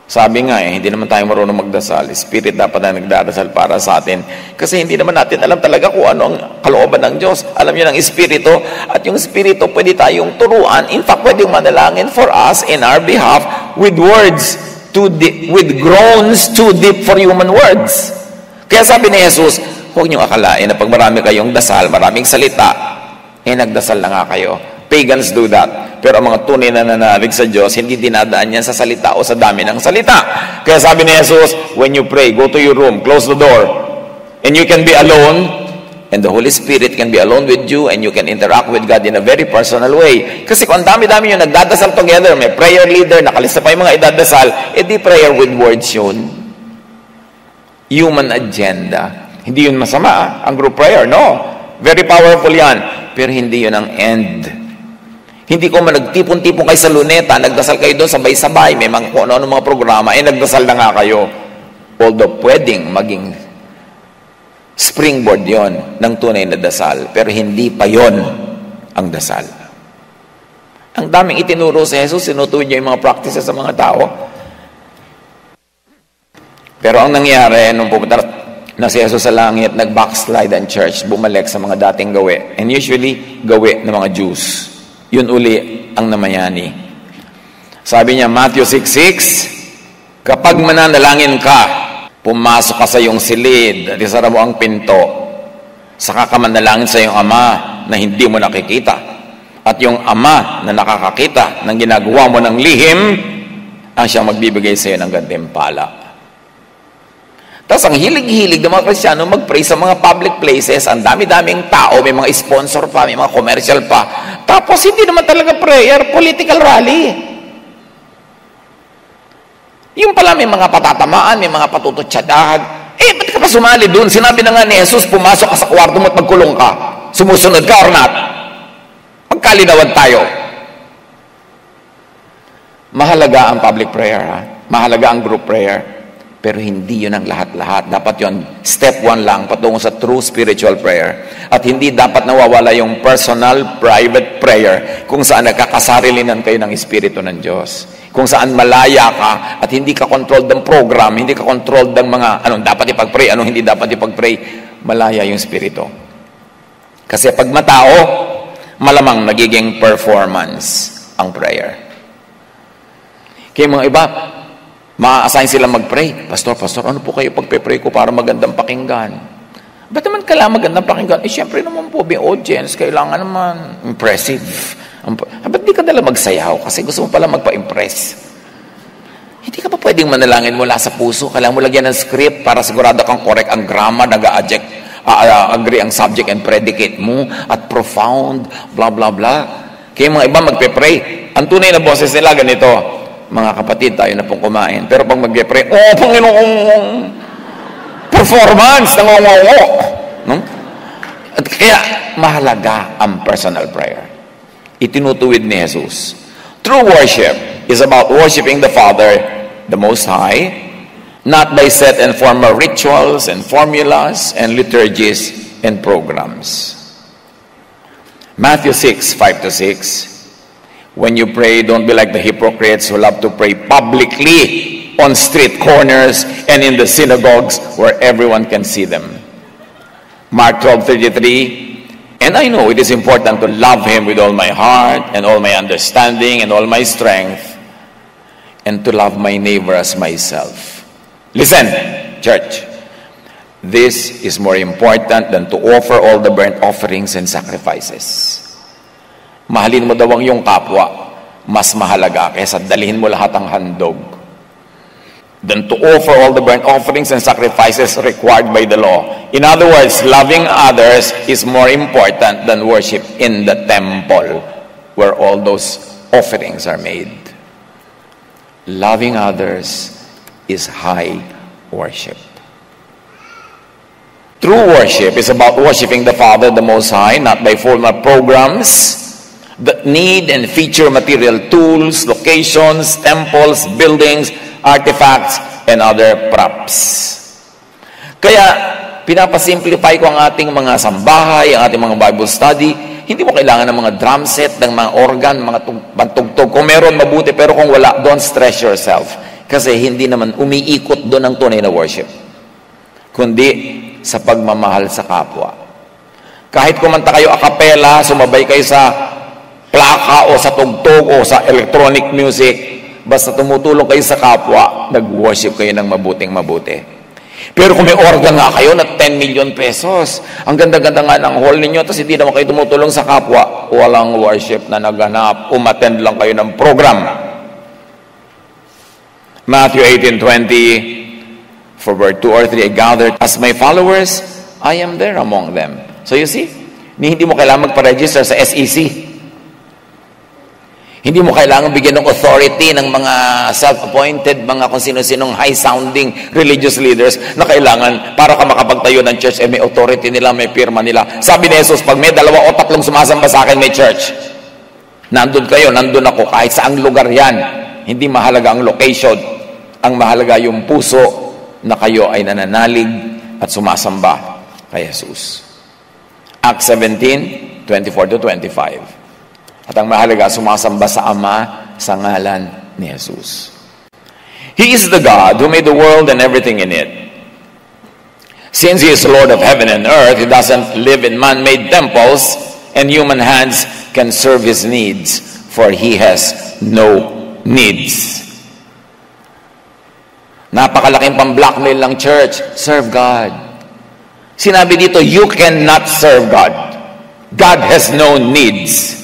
Sabi nga hindi naman tayo marunong magdasal. Spirit dapat na nagdadasal para sa atin. Kasi hindi naman natin alam talaga kung ano ang kalooban ng Diyos. Alam niyo ng Espiritu. At yung Espiritu pwede tayong turuan. In fact, pwede manalangin for us in our behalf with words too deep, with groans too deep for human words. Kaya sabi ni Jesus, huwag niyong akalain na pag marami kayong dasal, maraming salita, nagdasal na nga kayo. Pagans do that. Pero ang mga tunay na nanalig sa Diyos, hindi dinadaan yan sa salita o sa dami ng salita. Kaya sabi ni Jesus, when you pray, go to your room, close the door, and you can be alone, and the Holy Spirit can be alone with you and you can interact with God in a very personal way. Kasi kung ang dami-dami yung nagdadasal together, may prayer leader, nakalista pa yung mga idadasal, di prayer with words yun. Human agenda. Hindi yun masama, ang group prayer, no? Very powerful yan. Pero hindi yun ang end. Hindi ko man nagtipon-tipon kayo sa luneta, nagdasal kayo doon sabay-sabay, may mga kung ano mga programa, nagdasal na nga kayo. Although pwedeng maging springboard yon ng tunay na dasal, pero hindi pa yon ang dasal. Ang daming itinuro si Jesus, sinutuwid niya yung mga practices sa mga tao. Pero ang nangyari, nung pupunta na si Jesus sa langit, nag-backslide ang church, bumalik sa mga dating gawi. And usually, gawi ng mga Jews. Yun uli ang namayani. Sabi niya, Matthew 6:6, kapag mananalangin ka, pumasok ka sa iyong silid at isara mo ang pinto, saka ka manalangin sa iyong ama na hindi mo nakikita. At yung ama na nakakakita ng ginagawa mo ng lihim, ang siyang magbibigay sa iyo ng gantimpala. Tapos ang hilig-hilig ng mga Kristiyano mag-pray sa mga public places, ang dami-daming tao, may mga sponsor pa, may mga commercial pa. Tapos hindi naman talaga prayer, political rally. Yung pala may mga patatamaan, may mga patututsadahan. Ba't ka pa sumali dun? Sinabi na nga ni Jesus, pumasok ka sa kwarto mo at magkulong ka. Sumusunod ka or not? Magkalinawan tayo. Mahalaga ang public prayer, ha? Mahalaga ang group prayer. Pero hindi yun ang lahat-lahat. Dapat yun, step 1 lang, patungo sa true spiritual prayer. At hindi dapat nawawala yung personal, private prayer kung saan nagkakasarilinan kayo ng Espiritu ng Diyos. Kung saan malaya ka at hindi ka controlled ng program, hindi ka controlled ng mga anong dapat ipag-pray, anong hindi dapat ipag-pray. Malaya yung Espiritu. Kasi pag matao, malamang nagiging performance ang prayer. Kaya mga iba, ma-assign sila mag-pray. Pastor, ano po kayo pagpe-pray ko para magandang pakinggan? Ba't naman kailangan magandang pakinggan? Siyempre naman po, may audience, kailangan naman impressive. Ba't di ka dala magsayaw? Kasi gusto mo pala magpa-impress. Hindi ka pa pwedeng manalangin mula sa puso. Kailangan mo lagyan ng script para sigurado kang correct ang grammar, agree ang subject and predicate mo, at profound, blah, blah, blah. Kaya mga iba magpe-pray. Ang tunay na boses nila ganito, mga kapatid, tayo na pong kumain. Pero pag mag-pray, Panginoong, performance, nangongongo. No? At kaya, mahalaga ang personal prayer. Itinutuwid ni Jesus. True worship is about worshiping the Father, the Most High, not by set and formal rituals and formulas and liturgies and programs. Matthew 6:5-6, when you pray, don't be like the hypocrites who love to pray publicly on street corners and in the synagogues where everyone can see them. Mark 12:33, and I know it is important to love Him with all my heart and all my understanding and all my strength, and to love my neighbor as myself. Listen, church, this is more important than to offer all the burnt offerings and sacrifices. Mahalin mo daw ang iyong kapwa, mas mahalaga kaysa dalhin mo lahat ang handog. Than to offer all the burnt offerings and sacrifices required by the law. In other words, loving others is more important than worship in the temple where all those offerings are made. Loving others is high worship. True worship is about worshiping the Father, the Most High, not by formal programs that need and feature material tools, locations, temples, buildings, artifacts, and other props. Kaya, pinapasimplify ko ang ating mga sambahay, ang ating mga Bible study. Hindi mo kailangan ng mga drum set, ng mga organ, mga pantugtog. Kung meron, mabuti. Pero kung wala, don't stress yourself. Kasi hindi naman umiikot doon ang tunay na worship. Kundi sa pagmamahal sa kapwa. Kahit kumanta kayo a cappella, sumabay kayo sa plaka o sa tugtog o sa electronic music, basta tumutulong kayo sa kapwa, nag-worship kayo ng mabuting-mabuti. Pero kung may organ nga kayo na 10 million pesos, ang ganda-ganda nga ng hall ninyo, tapos hindi naman kayo tumutulong sa kapwa, walang worship na naganap, umattend lang kayo ng program. Matthew 18:20, for where 2 or 3 are gathered as my followers, I am there among them. So you see, hindi mo kailangan magpa-register sa SEC. Hindi mo kailangan bigyan ng authority ng mga self-appointed, mga kung sino-sinong high-sounding religious leaders na kailangan para ka makapagtayo ng church, may authority nila, may pirma nila. Sabi ni Jesus, pag may 2 o 3 sumasamba sa akin, may church. Nandun kayo, nandun ako, kahit saang lugar yan. Hindi mahalaga ang location. Ang mahalaga yung puso na kayo ay nananalig at sumasamba kay Jesus. Acts 17:24-25. At ang mahalaga, sumasamba sa Ama sa ngalan ni Jesus. He is the God who made the world and everything in it. Since He is Lord of heaven and earth, He doesn't live in man-made temples, and human hands can serve His needs, for He has no needs. Napakalaking pang-blackmail ng church. Serve God. Sinabi dito, you cannot serve God. God has no needs.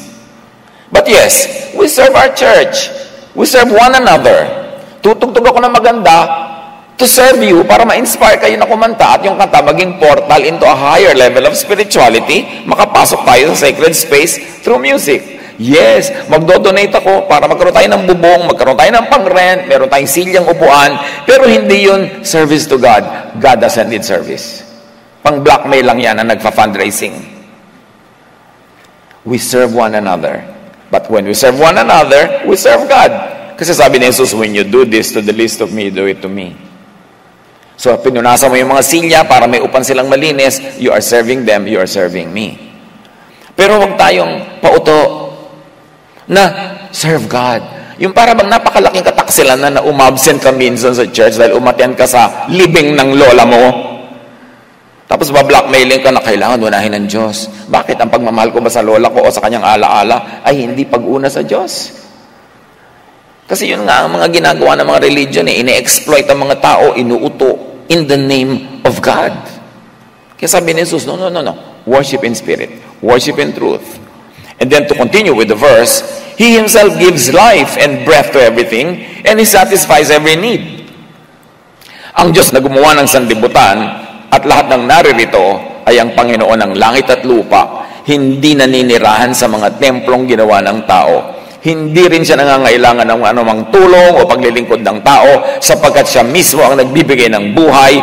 But yes, we serve our church. We serve one another. Tutugtog ako ng maganda to serve you para ma-inspire kayo na kumanta at yung kanta maging portal into a higher level of spirituality. Makapasok tayo sa sacred space through music. Yes, magdo-donate ako para magkaroon tayo ng bubong, magkaroon tayo ng pang-rent, meron tayong silyang upuan, pero hindi yun service to God. God doesn't need service. Pang-blackmail lang yan na nagfa-fundraising. We serve one another. But when we serve one another, we serve God. Kasi sabi ni Jesus, when you do this to the least of me, do it to me. So, pinunasan mo yung mga silya para may upan silang malinis, you are serving them, you are serving me. Pero huwag tayong pauto na serve God. Yung para bang napakalaking kataksilan na umabsent ka minsan sa church dahil umattend ka sa libing ng lola mo. Tapos ba-blackmailing ka na kailangan unahin ng Diyos. Bakit? Ang pagmamahal ko ba sa lola ko o sa kanyang alaala ay hindi pag-una sa Diyos? Kasi yun nga ang mga ginagawa ng mga religion, ine-exploit ang mga tao, inuuto in the name of God. Kaya sabi ni Jesus, no. Worship in spirit. Worship in truth. And then to continue with the verse, He Himself gives life and breath to everything, and He satisfies every need. Ang Diyos na gumawa ng sanlibutan at lahat ng naririto ay ang Panginoon ng langit at lupa, hindi naninirahan sa mga templong ginawa ng tao. Hindi rin siya nangangailangan ng anumang tulong o paglilingkod ng tao sapagkat siya mismo ang nagbibigay ng buhay,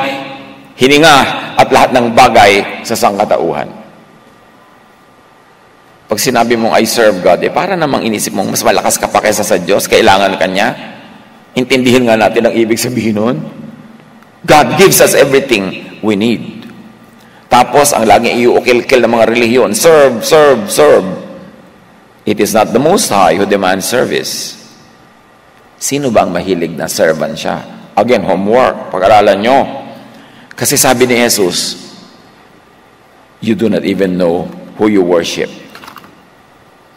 hininga at lahat ng bagay sa sangkatauhan. Pag sinabi mong I serve God, para namang inisip mong mas malakas ka pa kaysa sa Diyos, kailangan ka niya. Intindihin nga natin ang ibig sabihin nun. God gives us everything we need. Tapos, ang laging iuukil-kil ng mga relihiyon, serve, serve, serve. It is not the Most High who demands service. Sino bang mahilig na servant siya? Again, homework. Pag-aralan nyo. Kasi sabi ni Jesus, you do not even know who you worship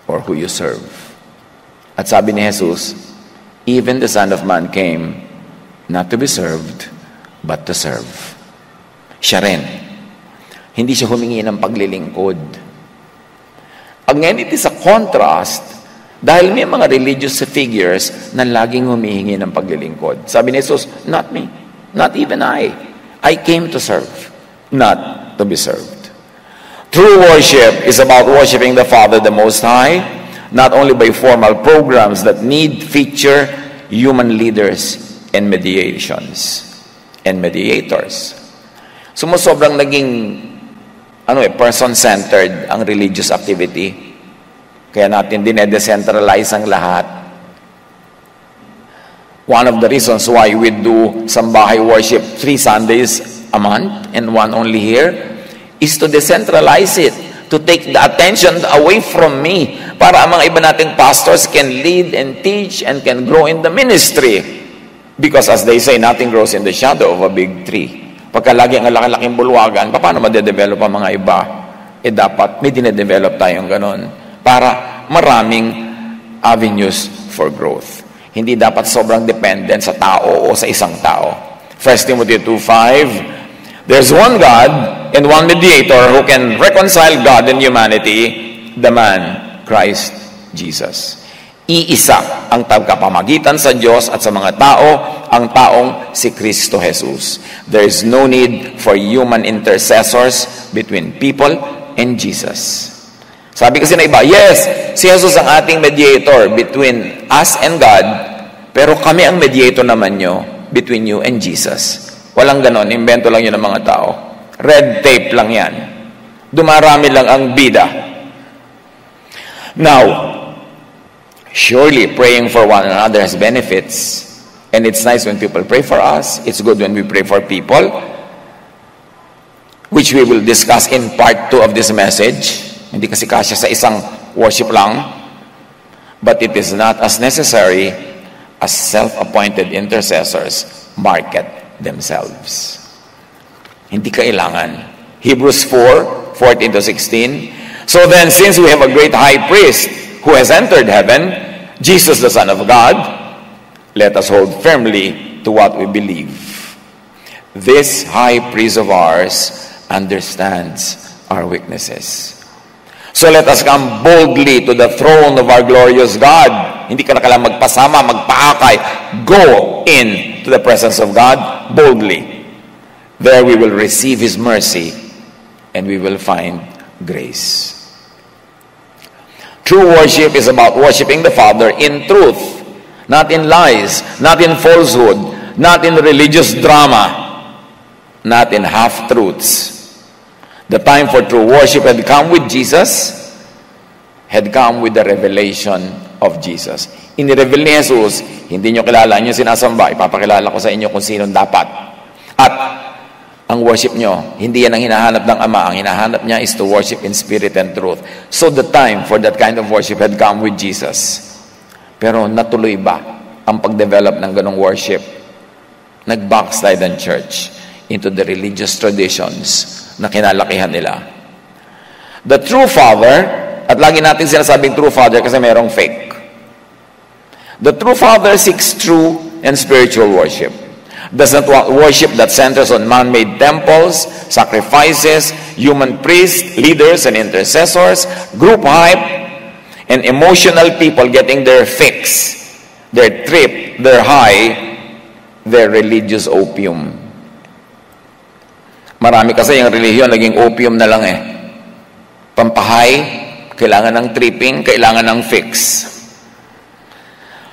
or who you serve. At sabi ni Jesus, even the Son of Man came not to be served, but to serve. Siya rin. Hindi siya humingi ng paglilingkod. Ang ngayon, it is a contrast dahil may mga religious figures na laging humihingi ng paglilingkod. Sabi ni Jesus, not me. Not even I. I came to serve, not to be served. True worship is about worshiping the Father, the Most High, not only by formal programs that need feature human leaders and mediations and mediators. Sumusobrang naging person-centered ang religious activity. Kaya natin dine-decentralize ang lahat. One of the reasons why we do sambahay worship 3 Sundays a month and one only here is to decentralize it, to take the attention away from me para ang mga iba nating pastors can lead and teach and can grow in the ministry. Because as they say, nothing grows in the shadow of a big tree. Pagka lagi ang laki-laking bulwagan, paano madedevelop ang mga iba? Dapat may dinedevelop tayong ganon para maraming avenues for growth. Hindi dapat sobrang dependent sa tao o sa isang tao. 1 Timothy 2:5, there's one God and one mediator who can reconcile God and humanity, the man, Christ Jesus. Iisa ang tagapamagitan sa Diyos at sa mga tao, ang taong si Kristo Jesus. There is no need for human intercessors between people and Jesus. Sabi kasi na iba, yes, si Jesus ang ating mediator between us and God, pero kami ang mediator naman nyo between you and Jesus. Walang ganon, invento lang yun ng mga tao. Red tape lang yan. Dumarami lang ang bida. Now, surely praying for one another has benefits, and it's nice when people pray for us. It's good when we pray for people, which we will discuss in part 2 of this message. Hindi kasi kasya sa isang worship lang, but it is not as necessary as self-appointed intercessors market themselves. Hindi kailangan. Hebrews 4:14-16. So then, since we have a great high priest who has entered heaven, Jesus the Son of God, let us hold firmly to what we believe. This high priest of ours understands our weaknesses. So let us come boldly to the throne of our glorious God. Hindi ka na kailangan magpasama, magpaakay. Go in to the presence of God boldly. There we will receive His mercy and we will find grace. True worship is about worshiping the Father in truth, not in lies, not in falsehood, not in religious drama, not in half-truths. The time for true worship had come with Jesus, had come with the revelation of Jesus. Inireveal ni Jesus, hindi nyo kilala, nyo sinasamba, ipapakilala ko sa inyo kung sino dapat. At ang worship nyo, hindi yan ang hinahanap ng Ama. Ang hinahanap niya is to worship in spirit and truth. So the time for that kind of worship had come with Jesus. Pero natuloy ba ang pag-develop ng ganong worship? Nag-backslide ang church into the religious traditions na kinalakihan nila. The true Father, at lagi natin sinasabing true Father kasi mayroong fake. The true Father seeks true and spiritual worship. Does not want worship that centers on man-made temples, sacrifices, human priests, leaders and intercessors, group hype, and emotional people getting their fix, their trip, their high, their religious opium. Marami kasi yung relihiyon naging opium na lang eh. Pampahay, kailangan ng tripping, kailangan ng fix.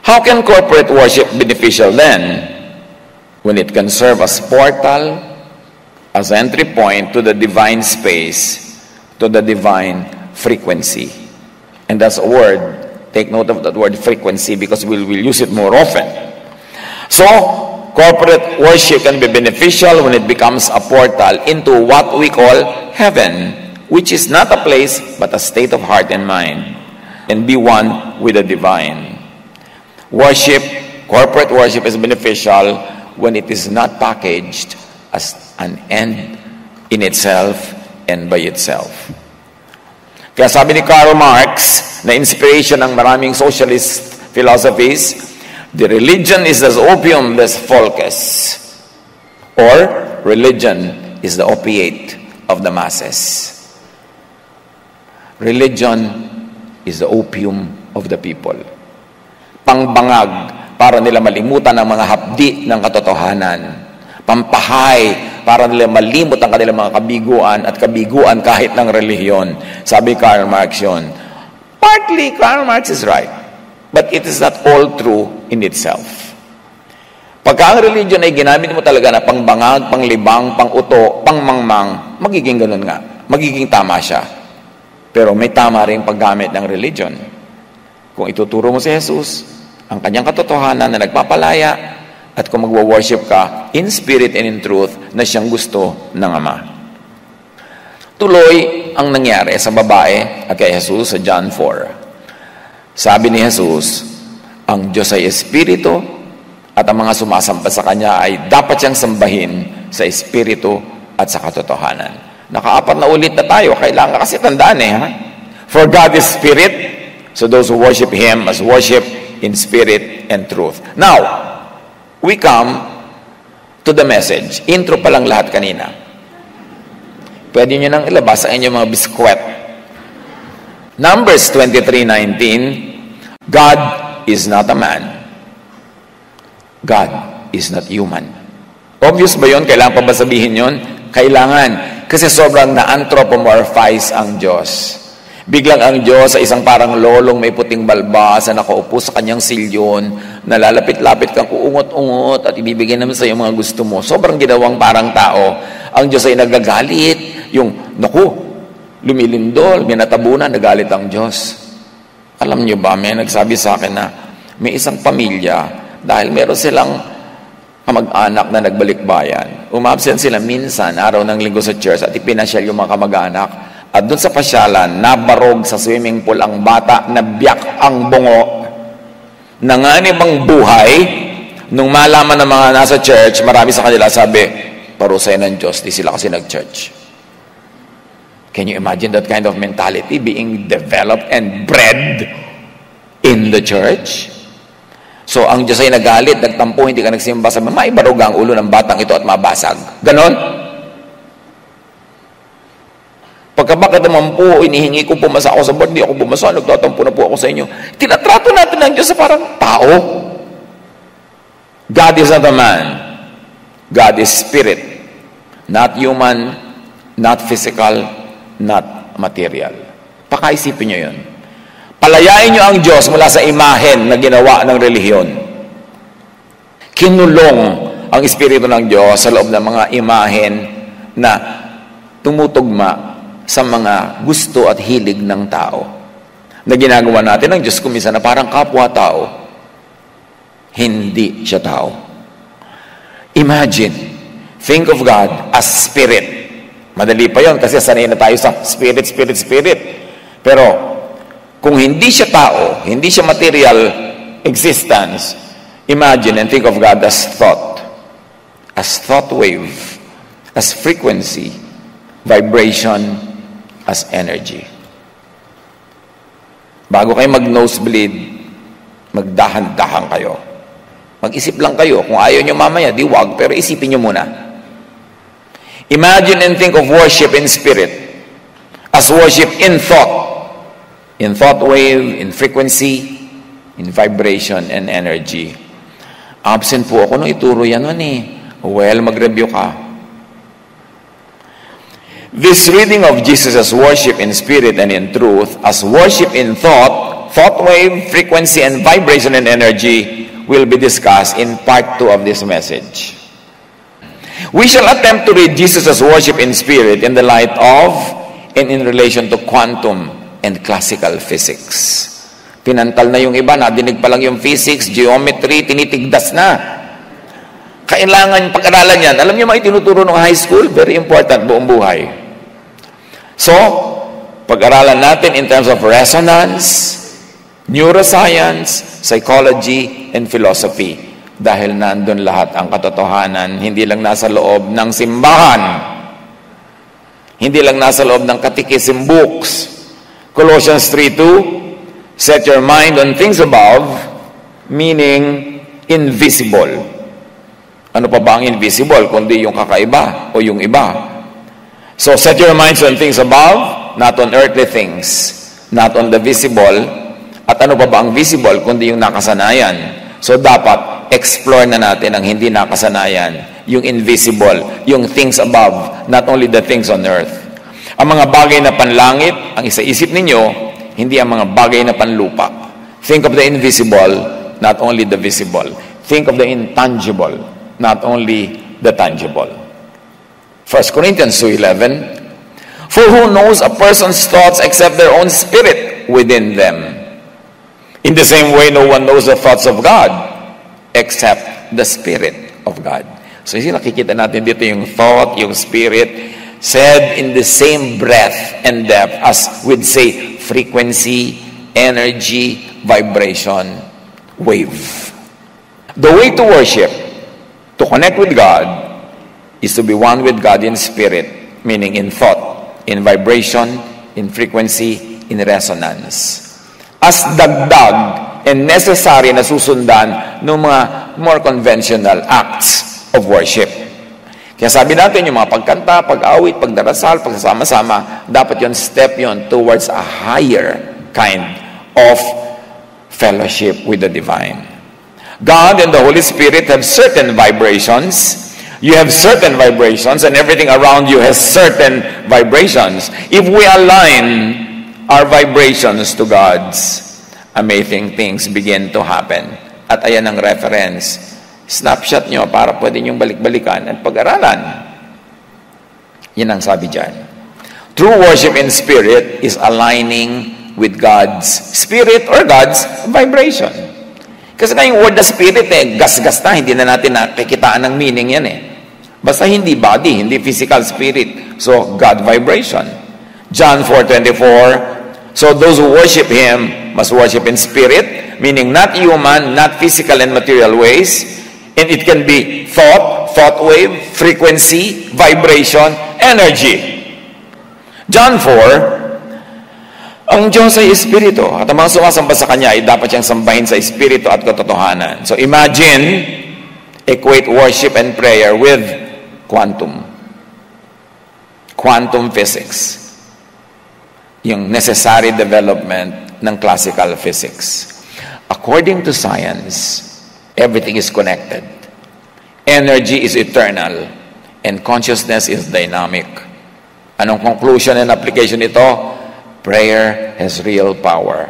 How can corporate worship be beneficial then? When it can serve as portal, as entry point to the divine space, to the divine frequency. And that's a word. Take note of that word frequency because we'll use it more often. So, corporate worship can be beneficial when it becomes a portal into what we call heaven, which is not a place but a state of heart and mind, and be one with the divine. Worship, corporate worship is beneficial when it is not packaged as an end in itself and by itself. Kaya sabi ni Karl Marx, na inspiration ng maraming socialist philosophies, the religion is as opium des volkes, or religion is the opiate of the masses. Religion is the opium of the people. Pangbangag para nila malimutan ang mga hapdi ng katotohanan. Pampahay para nila malimot ang kanilang mga kabiguan at kabiguan kahit ng relihiyon. Sabi Karl Marx yun. Partly, Karl Marx is right. But it is not all true in itself. Pagka ang religion ay ginamit mo talaga na pangbangag, panglibang, panguto, pangmangmang, magiging ganun nga. Magiging tama siya. Pero may tama rin paggamit ng religion. Kung ituturo mo si Jesus, ang kanyang katotohanan na nagpapalaya, at kung magwa-worship ka in spirit and in truth na siyang gusto ng Ama. Tuloy ang nangyari sa babae at kay Jesus sa John 4. Sabi ni Jesus, ang Diyos ay Espiritu at ang mga sumasamba sa Kanya ay dapat siyang sambahin sa Espiritu at sa katotohanan. Naka-4 na ulit na tayo. Kailangan kasi tandaan ha? For God is Spirit, so those who worship Him must worship in spirit and truth. Now, we come to the message. Intro pa lang lahat kanina. Pwede nyo nang ilabas sa inyong mga biskwet. Numbers 23:19, God is not a man. God is not human. Obvious ba yun? Kailangan pa ba sabihin yun? Kailangan. Kasi sobrang na-anthropomorphize ang Diyos. Biglang ang Diyos sa isang parang lolong may puting balbas na nakaupo sa kanyang silyon, nalalapit-lapit kang uungot-ungot at ibibigay naman sa iyo mga gusto mo. Sobrang ginawang parang tao. Ang Diyos ay nagagalit. Lumilindol, minatabunan, nagalit ang Diyos. Alam niyo ba, may nagsabi sa akin na may isang pamilya, dahil meron silang kamag-anak na nagbalik-bayan. Umabsent sila minsan, araw ng linggo sa church, at ipinasyal yung mga kamag-anak. At doon sa pasyalan, nabarog sa swimming pool ang bata, nabiyak ang bungo. Nanganib ang buhay. Nung malaman ng mga nasa church, marami sa kanila sabi, parusay ng Diyos, di sila kasi nag-church. Can you imagine that kind of mentality being developed and bred in the church? So, ang Diyos ay nagalit, nagtampo, hindi ka nagsimba, sabi, maibarog ang ulo ng batang ito at mabasag. Ganon? Pagkabakit naman po, inihingi ko pumasa ako sa board, hindi ako pumasa, nagtatampo na po ako sa inyo. Tinatrato natin ng Diyos sa parang tao. God is not a man. God is spirit. Not human, not physical, not material. Pakaisipin nyo yun. Palayain nyo ang Diyos mula sa imahen na ginawa ng relihiyon. Kinulong ang Espiritu ng Diyos sa loob ng mga imahen na tumutugma sa mga gusto at hilig ng tao. Na ginagawa natin ng Diyos kumisa na parang kapwa-tao. Hindi siya tao. Imagine, think of God as spirit. Madali pa yun kasi sanay na tayo sa spirit. Pero, kung hindi siya tao, hindi siya material existence, imagine and think of God as thought wave, as frequency, vibration, as energy. Bago kayo mag-nosebleed, magdahan-dahan kayo. Mag-isip lang kayo. Kung ayaw nyo mamaya, di wag, pero isipin nyo muna. Imagine and think of worship in spirit as worship in thought wave, in frequency, in vibration, and energy. Absent po ako nung ituro yan Well, mag-review ka. This reading of Jesus as worship in spirit and in truth, as worship in thought wave, frequency, and vibration and energy will be discussed in part 2 of this message. We shall attempt to read Jesus as worship in spirit in the light of and in relation to quantum and classical physics. Pinantal na yung iba, nadinig pa lang yung physics, geometry, tinitigdas na. Kailangan pag-aralan yan. Alam niyo mga itinuturo ng high school? Very important, buong buhay. So, pag-aralan natin in terms of resonance, neuroscience, psychology, and philosophy. Dahil nandun lahat ang katotohanan, hindi lang nasa loob ng simbahan. Hindi lang nasa loob ng catechism books. Colossians 3:2, set your mind on things above, meaning invisible. Ano pa ba ang invisible, kundi yung kakaiba o yung iba? So, set your minds on things above, not on earthly things, not on the visible. At ano pa ba ang visible, kundi yung nakasanayan. So, dapat explore na natin ang hindi nakasanayan, yung invisible, yung things above, not only the things on earth. Ang mga bagay na panlangit, ang isaisip ninyo, hindi ang mga bagay na panlupa. Think of the invisible, not only the visible. Think of the intangible, not only the tangible. 1 Corinthians 2:11, for who knows a person's thoughts except their own spirit within them? In the same way, no one knows the thoughts of God except the Spirit of God. So, nakikita natin dito yung thought, yung spirit, said in the same breadth and depth as we'd say frequency, energy, vibration, wave. The way to worship, to connect with God, is to be one with God in spirit, meaning in thought, in vibration, in frequency, in resonance. As dagdag and necessary na susundan ng mga more conventional acts of worship. Kaya sabi natin, yung mga pagkanta, pag-awit, pagdarasal, pagsasama-sama, dapat yon step yon towards a higher kind of fellowship with the divine. God and the Holy Spirit have certain vibrations You have certain vibrations, and everything around you has certain vibrations. If we align our vibrations to God's, amazing things begin to happen. At ayan ang reference. Snapshot nyo para pwede nyo balik-balikan at pag-aralan. Yan ang sabi dyan. True worship in spirit is aligning with God's spirit or God's vibration. Kasi na yung word na spirit, gas-gas na, hindi na natin nakikitaan ng meaning yan Basta hindi body, hindi physical spirit. So, God vibration. John 4:24, so those who worship Him must worship in spirit, meaning not human, not physical and material ways, and it can be thought wave, frequency, vibration, energy. John 4, ang Diyos ay Espiritu, at ang mga sumasamba sa Kanya ay dapat siyang sambahin sa Espiritu at katotohanan. So imagine, equate worship and prayer with quantum physics, yung necessary development ng classical physics. According to science, everything is connected. Energy is eternal, and consciousness is dynamic. Anong conclusion and application nito? Prayer has real power.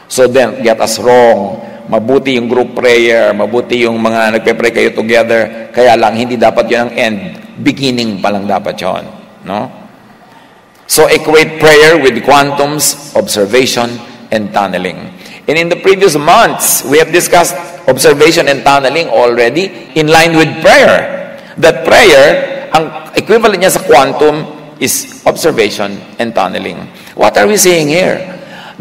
So then, get us wrong. Mabuti yung group prayer, mabuti yung mga nagpe-pray kayo together, kaya lang hindi dapat yun ang end. Beginning pa lang dapat yun. No? So equate prayer with quantums, observation, and tunneling. And in the previous months, we have discussed observation and tunneling already in line with prayer. That prayer, ang equivalent niya sa quantum is observation and tunneling. What are we saying here?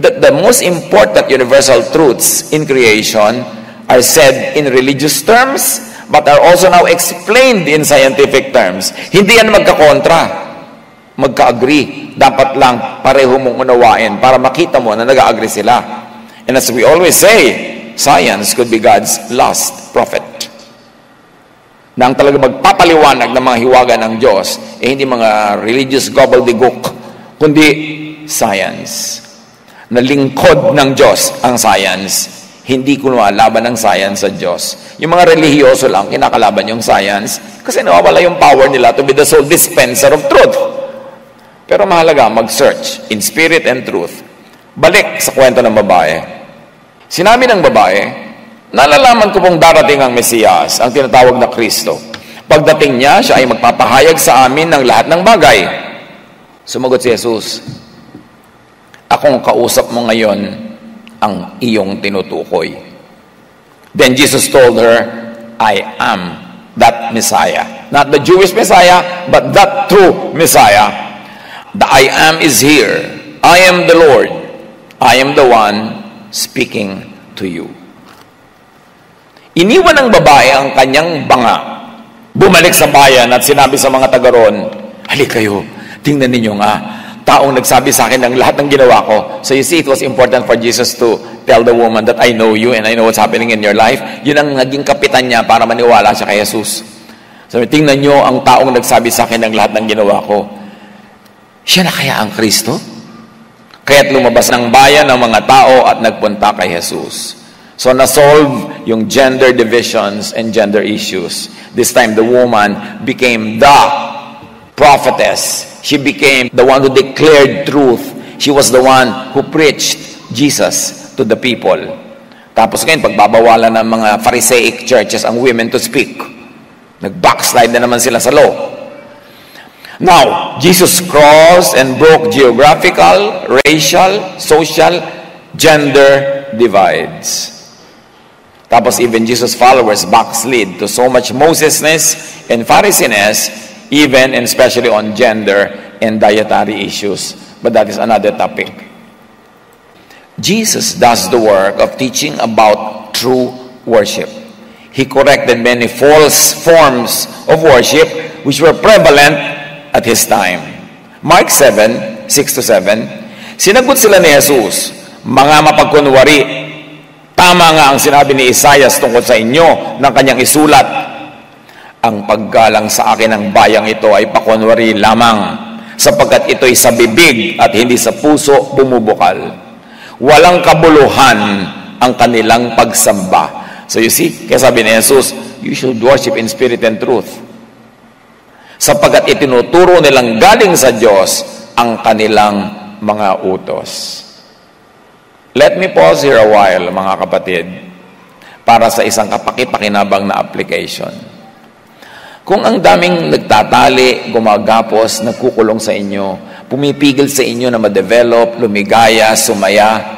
That the most important universal truths in creation are said in religious terms, but are also now explained in scientific terms. Hindi yan magkakontra, magka-agree. Dapat lang pareho mong unawain para makita mo na nag-agree sila. And as we always say, science could be God's last prophet. Na ang talaga magpapaliwanag ng mga hiwaga ng Diyos, hindi mga religious gobbledygook, kundi science. Na lingkod ng Diyos ang science. Hindi kuno laban ng science sa Diyos. Yung mga relihiyoso lang, kinakalaban yung science kasi nawawala yung power nila to be the sole dispenser of truth. Pero mahalaga mag-search in spirit and truth. Balik sa kwento ng babae. Sinabi ng babae, nalalaman ko pong darating ang Mesiyas, ang tinatawag na Kristo. Pagdating niya, siya ay magpapahayag sa amin ng lahat ng bagay. Sumagot si Jesus, akong kausap mo ngayon ang iyong tinutukoy. Then Jesus told her, I am that Messiah. Not the Jewish Messiah, but that true Messiah. The I am is here. I am the Lord. I am the one speaking to you. Iniwan ng babae ang kanyang banga. Bumalik sa bayan at sinabi sa mga taga roon, halik kayo, tingnan ninyo nga, taong nagsabi sa akin ng lahat ng ginawa ko. So you see, it was important for Jesus to tell the woman that I know you and I know what's happening in your life. Yun ang naging kapitan niya para maniwala siya kay Jesus. Sabi, tingnan nyo ang taong nagsabi sa akin ng lahat ng ginawa ko. Siya na kaya ang Kristo? Kaya't lumabas ng bayan ng mga tao at nagpunta kay Jesus. So na-solve yung gender divisions and gender issues. This time the woman became the prophetess. She became the one who declared truth. She was the one who preached Jesus to the people. Tapos ngayon, pagbabawalan ng mga Pharisaic churches ang women to speak. Nag-backslide na naman sila sa law. Now, Jesus crossed and broke geographical, racial, social, gender divides. Tapos even Jesus' followers backslid to so much Mosesness and Phariseesness, even and especially on gender and dietary issues. But that is another topic. Jesus does the work of teaching about true worship. He corrected many false forms of worship which were prevalent at His time. Mark 7, 6-7, sinagot sila ni Jesus, mga mapagkunwari, tama nga ang sinabi ni Isaias tungkol sa inyo ng kanyang isulat. Ang paggalang sa akin ng bayang ito ay pakunwari lamang, sapagkat ito'y sa bibig at hindi sa puso bumubukal. Walang kabuluhan ang kanilang pagsamba. So you see, kaya sabi ni Jesus, you should worship in spirit and truth. sapagkat itinuturo nilang galing sa Diyos ang kanilang mga utos. Let me pause here a while, mga kapatid, para sa isang kapaki-pakinabang na application. Kung ang daming nagtatali, gumagapos, nagkukulong sa inyo, pumipigil sa inyo na ma-develop, lumigaya, sumaya,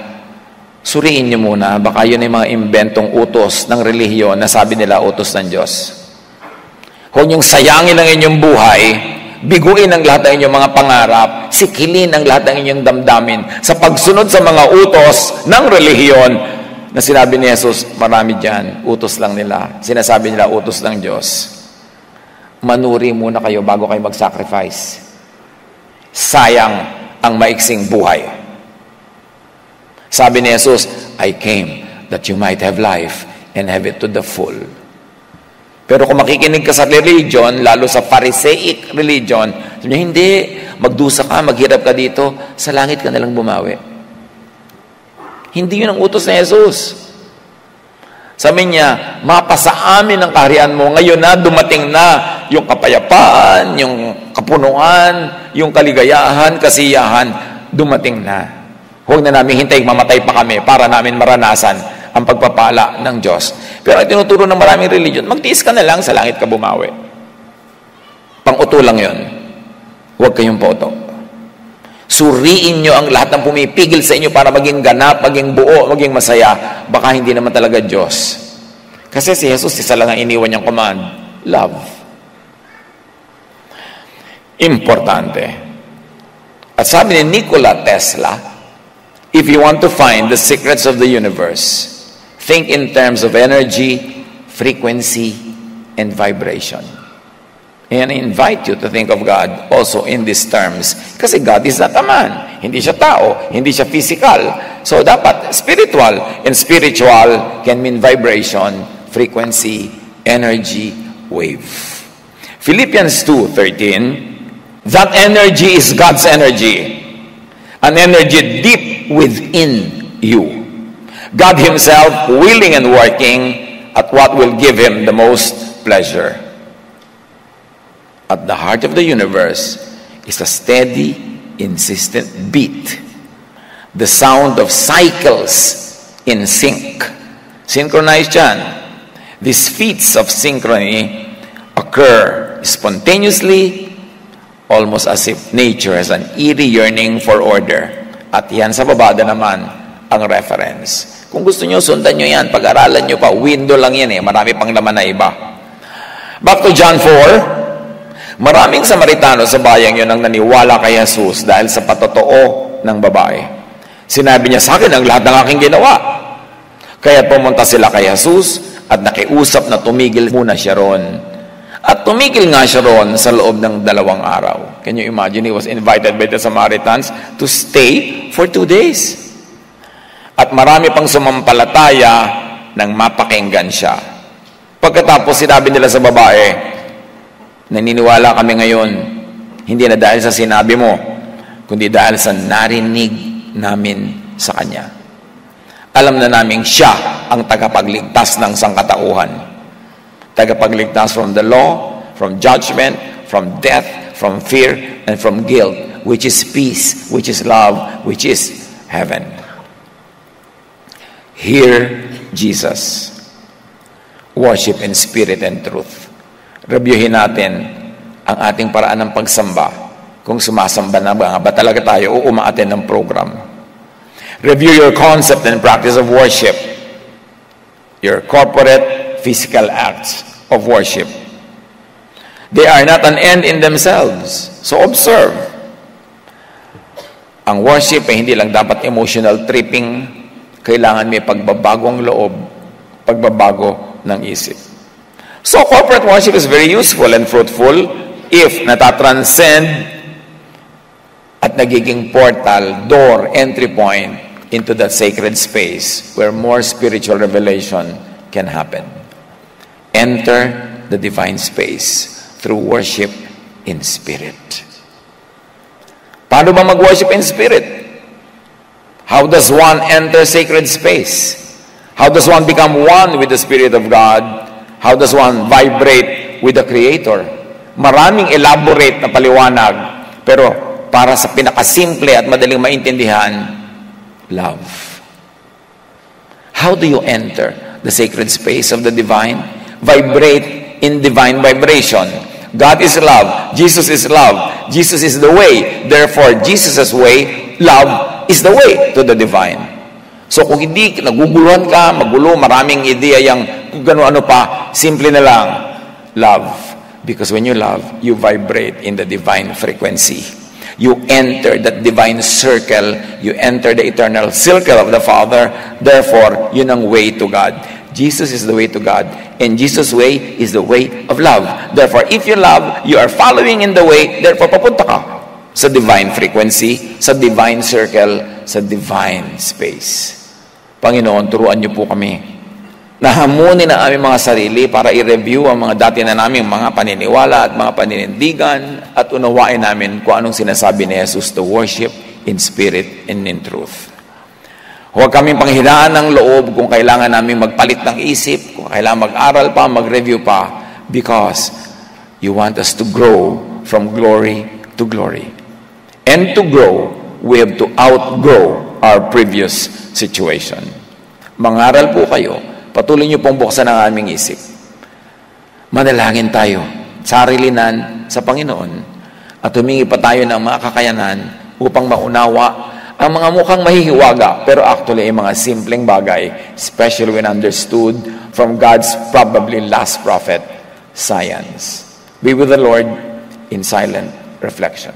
suriin nyo muna, baka yun ay mga inventong utos ng relihiyon na sabi nila utos ng Diyos. Huwag niyong sayangin ang inyong buhay, biguin ang lahat ng inyong mga pangarap, sikilin ang lahat ng inyong damdamin sa pagsunod sa mga utos ng relihiyon na sinabi ni Jesus, marami dyan, utos lang nila. Sinasabi nila, utos ng Diyos. Manuri muna kayo bago kayo mag-sacrifice. Sayang ang maiksing buhay. Sabi ni Jesus, I came that you might have life and have it to the full. Pero kung makikinig ka sa religion, lalo sa Pharisaic religion, sabi niya, hindi, magdusa ka, maghirap ka dito, sa langit ka nalang bumawi. Hindi yun ang utos ni Jesus. Sabi niya, mapasa amin ang kaharian mo, ngayon na, dumating na yung kapayapaan, yung kapunuan, yung kaligayahan, kasiyahan, dumating na. Huwag na namin hintayin, mamatay pa kami para namin maranasan ang pagpapala ng Diyos. Pero ang tinuturo ng maraming religion, magtiis ka na lang, sa langit ka bumawi. Pang-uto lang yun. Huwag kayong pauto. Suriin nyo ang lahat ng pumipigil sa inyo para maging ganap, maging buo, maging masaya. Baka hindi naman talaga Diyos. Kasi si Jesus, isa lang ang iniwan niyang command. Love. Importante. At sabi ni Nikola Tesla, if you want to find the secrets of the universe, think in terms of energy, frequency, and vibration. And I invite you to think of God also in these terms. Kasi God is not a man. Hindi siya tao. Hindi siya physical. So dapat spiritual. And spiritual can mean vibration, frequency, energy, wave. Philippians 2:13, that energy is God's energy. An energy deep within you. God Himself willing and working at what will give Him the most pleasure. At the heart of the universe is a steady, insistent beat. The sound of cycles in sync. Synchronized yan. These feats of synchrony occur spontaneously, almost as if nature has an eerie yearning for order. At yan sa babada naman ang reference. Kung gusto nyo, sundan nyo yan. Pag-aralan nyo pa, window lang yan eh. Marami pang laman na iba. Back to John 4. Maraming Samaritano sa bayang yun ang naniwala kay Jesus dahil sa patotoo ng babae. Sinabi niya sa akin ang lahat ng aking ginawa. Kaya pumunta sila kay Jesus at nakiusap na tumigil muna siya ron. At tumigil nga siya ron sa loob ng 2 araw. Can you imagine? He was invited by the Samaritans to stay for 2 days. At marami pang sumampalataya nang mapakinggan siya. Pagkatapos sinabi nila sa babae, naniniwala kami ngayon, hindi na dahil sa sinabi mo, kundi dahil sa narinig namin sa Kanya. Alam na namin siya ang tagapagligtas ng sangkatauhan. Tagapagligtas from the law, from judgment, from death, from fear, and from guilt, which is peace, which is love, which is heaven. Hear Jesus. Worship in spirit and truth. Reviewin natin ang ating paraan ng pagsamba. Kung sumasamba na ba talaga tayo o umaaten ng program. Review your concept and practice of worship. Your corporate, physical acts of worship. They are not an end in themselves. So observe. Ang worship ay hindi lang dapat emotional tripping. Kailangan may pagbabagong loob, pagbabago ng isip. So corporate worship is very useful and fruitful if natatranscend at nagiging portal, door, entry point into that sacred space where more spiritual revelation can happen. Enter the divine space through worship in spirit. Paano ba mag-worship in spirit? How does one enter sacred space? How does one become one with the Spirit of God? How does one vibrate with the Creator? maraming elaborate na paliwanag, pero para sa pinakasimple at madaling maintindihan, love. How do you enter the sacred space of the divine? Vibrate in divine vibration. God is love. Jesus is love. Jesus is the way. Therefore, Jesus' way, love is the way to the divine. So kung hindi naguguluhan ka, magulo, maraming ideya yung kung gano-ano pa, simple na lang, love. Because when you love, you vibrate in the divine frequency. You enter that divine circle. You enter the eternal circle of the Father. Therefore, yun ang way to God. Jesus is the way to God. And Jesus' way is the way of love. Therefore, if you love, you are following in the way. Therefore, papunta ka sa divine frequency, sa divine circle, sa divine space. Panginoon, turuan niyo po kami. Nahamunin ang aming mga sarili para i-review ang mga dati na naming mga paniniwala at mga paninindigan at unawain namin kung anong sinasabi ni Jesus to worship in spirit and in truth. Huwag kaming panghinaan ng loob kung kailangan namin magpalit ng isip, kung kailangan mag-aral pa, mag-review pa, because you want us to grow from glory to glory. And to grow, we have to outgrow our previous situation. Mangaral po kayo, patuloy niyo pong buksan ang aming isip. Manalangin tayo, sarilinan sa Panginoon, at humingi pa tayo ng mga kakayanan upang maunawa ang mga mukhang mahihiwaga, pero actually ay mga simpleng bagay, especially when understood from God's probably last prophet, science. Be with the Lord in silent reflection.